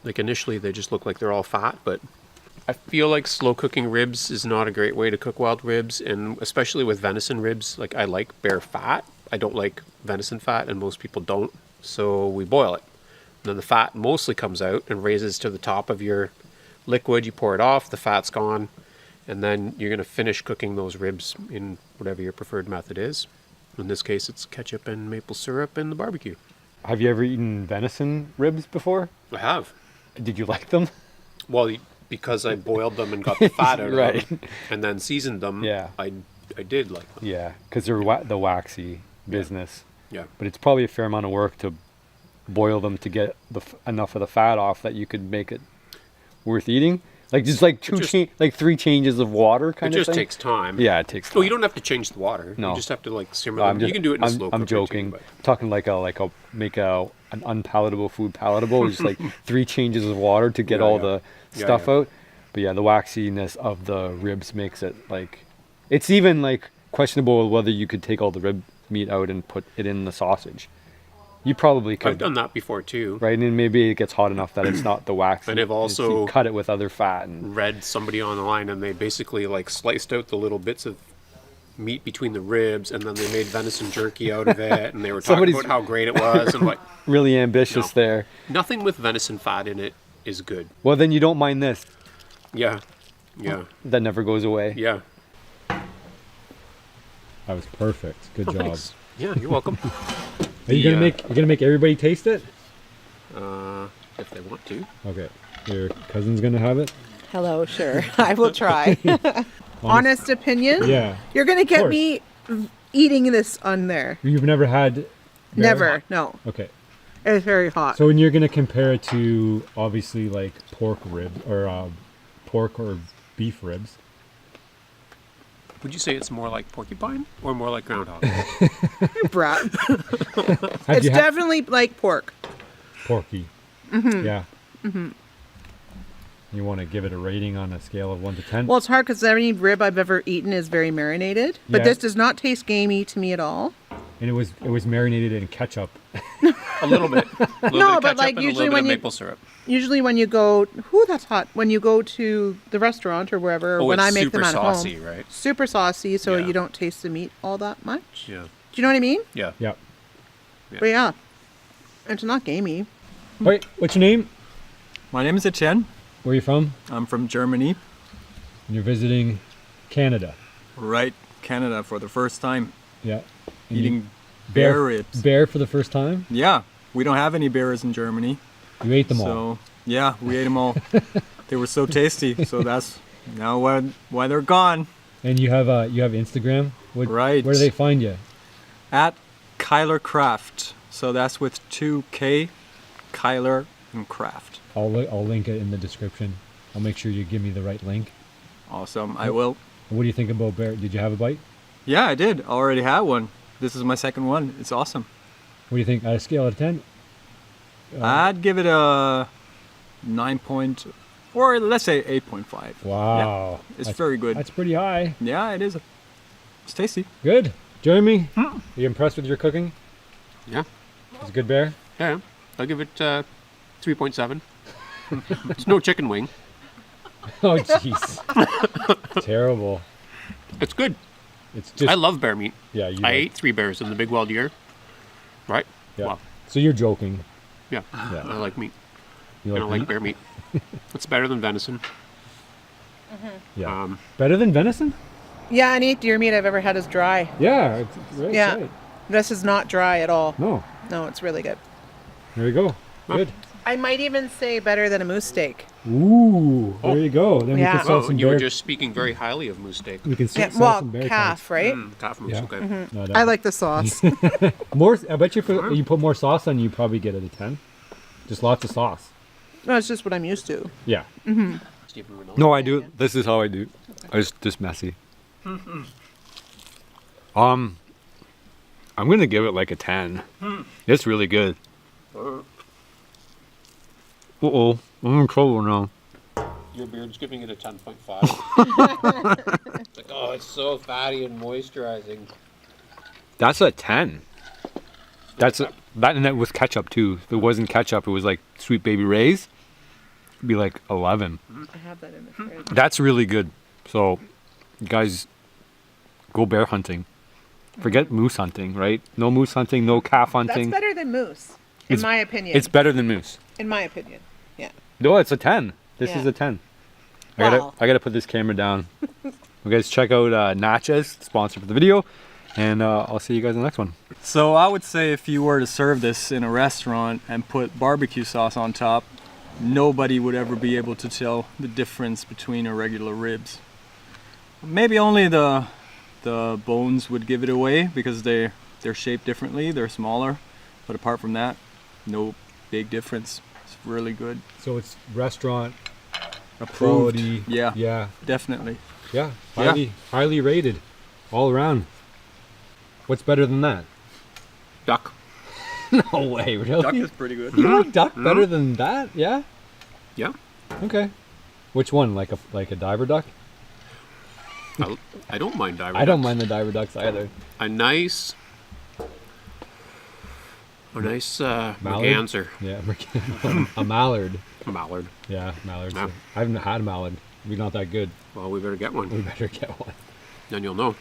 Like initially they just look like they're all fat, but I feel like slow cooking ribs is not a great way to cook wild ribs, and especially with venison ribs, like I like bear fat. I don't like venison fat, and most people don't, so we boil it. And then the fat mostly comes out and raises to the top of your liquid. You pour it off, the fat's gone, and then you're going to finish cooking those ribs in whatever your preferred method is. In this case, it's ketchup and maple syrup and the barbecue. Have you ever eaten venison ribs before? I have. Did you like them? Well, because I boiled them and got the fat out Right. of them, and then seasoned them, Yeah. I did like them. Yeah, because they're the waxy business. Yeah. But it's probably a fair amount of work to boil them to get enough of the fat off that you could make it worth eating. Like just like like 3 changes of water kind It of just thing. takes time. Yeah, it takes time. Well, you don't have to change the water. No. You just have to like simmer them. You can do it in a slow cooker I'm joking. too, but I'm talking like make an unpalatable food palatable. Just like 3 changes of water to get Yeah, all yeah. the Yeah, stuff yeah. out. But yeah, the waxiness of the ribs makes it like it's even like questionable whether you could take all the meat out and put it in the sausage. You probably could. I've done that before too. Right, and maybe it gets hot enough that it's not the wax. And I've you also cut it with other fat. And read somebody online, and they basically like sliced out the little bits of meat between the ribs, and then they made venison jerky out of it, and they were talking Somebody's- about how great it was, and like really ambitious No. there. nothing with venison fat in it is good. Well, then you don't mind this. Yeah, yeah, That never goes away. yeah. That was perfect. Good job. Thanks. Yeah, you're welcome. Are you gonna make everybody taste it? If they want to. Okay. Your cousin's gonna have it? Hello, sure. I will try. Honest opinion? Yeah. You're going to get course. me eating this on there. You've never had bear? Never. No. Okay. It's very hot. So when you're gonna compare it to obviously like pork ribs or pork or beef ribs. Would you say it's more like porcupine or more like groundhog? Brat. Have It's you had definitely like pork. porky? Mm-hmm. Yeah. Mm-hmm. You want to give it a rating on a scale of 1 to 10? Well, it's hard because any rib I've ever eaten is very marinated. But Yeah. this does not taste gamey to me at all. And it was marinated in ketchup. A little bit. A little No, bit of but, ketchup like, and usually a little bit when of you- maple syrup. Usually when you go, that's hot. When you go to the restaurant or wherever, Oh, when it's I make super them at saucy, home. right? Super saucy, so Yeah. you don't taste the meat all that much. Yeah. Do you know what I mean? Yeah. Yeah. But yeah, it's not gamey. Wait, what's your name? My name is Etienne. Where are you from? I'm from Germany, And you're visiting Canada. right? Canada for the first time. Yeah. And you- Eating bear ribs. Bear for the first time? Yeah, we don't have any bears in Germany. You ate them all. So, yeah, we ate them all. They were so tasty. So that's now why they're gone. And you have Instagram? Right. Where do they find you? At Kyler Craft. So that's with 2K, Kyler and Craft. I'll link it in the description. I'll make sure you give me the right link. Awesome. I will. What do you think about bear? Did you have a bite? Yeah, I did. I already had one. This is my second one. It's awesome. What do you think? On a scale of 10? I'd give it a 9 point, or let's say 8.5. Wow. It's very good. That's pretty high. Yeah, it is. It's tasty. Good. Jeremy, are you impressed with your cooking? Yeah. It's a good bear? Yeah. I'll give it 3.7. It's no chicken wing. Oh, jeez. Terrible. It's good. It's just. I love bear meat. Yeah, you I like- ate 3 bears in the big wild year. Right? Yeah. Wow. So you're joking. Yeah. Yeah. I like meat. You And I like meat? bear meat. It's better than venison. Yeah. Better than venison? Yeah, any deer meat I've ever had is dry. Yeah. Right, Yeah. right. This is not dry at all. No. No, it's really good. There you go. Good. I might even say better than a moose steak. Ooh. There you go. Then we Yeah. can sell Oh, some you bear. were just speaking very highly of moose steak. We can Yeah, sell well, some bear calf, right? Calf moose, Yeah. okay. No, I like the sauce. more. I bet you if you put more sauce on, you probably get it a 10. Just lots of sauce. No, it's just what I'm used to. Yeah. Stephen Renault. No, I do. This is how I do. I just messy. I'm gonna give it like a 10. It's really good. Uh-oh, I'm in trouble now. Your beard's giving it a 10.5. It's like, oh, it's so fatty and moisturizing. That's a 10. That and that with ketchup too. If it wasn't ketchup, it was like Sweet Baby Ray's. It'd be like 11. I have that in the fridge. That's really good. So, guys, go bear hunting. Forget moose hunting, right? No moose hunting, no calf That's hunting. better than moose, in It's- my opinion. It's better than moose. in my opinion. Yeah. No, it's a 10. This Yeah. is a 10. Wow. I gotta put this camera down. You guys check out Natchez, sponsor for the video, and I'll see you guys in the next one. So I would say if you were to serve this in a restaurant and put barbecue sauce on top, nobody would ever be able to tell the difference between irregular ribs. Maybe only the bones would give it away because they're shaped differently, they're smaller. But apart from that, no big difference. It's really good. So it's restaurant Approved. quality. Yeah, Yeah. definitely. Yeah. Yeah. Highly rated. All around. What's better than that? Duck. No way, really? Duck is pretty good. You like duck better than that? Yeah. Yeah. Okay. Which one? Like a diver duck? I don't mind diver I don't ducks. mind the diver ducks either. A nice A nice Mallard? merganser. Yeah, a mallard. A mallard. Yeah, mallards. Yeah. I haven't had a mallard. We're not that good. Well, we better get one. We better get one. Then you'll know.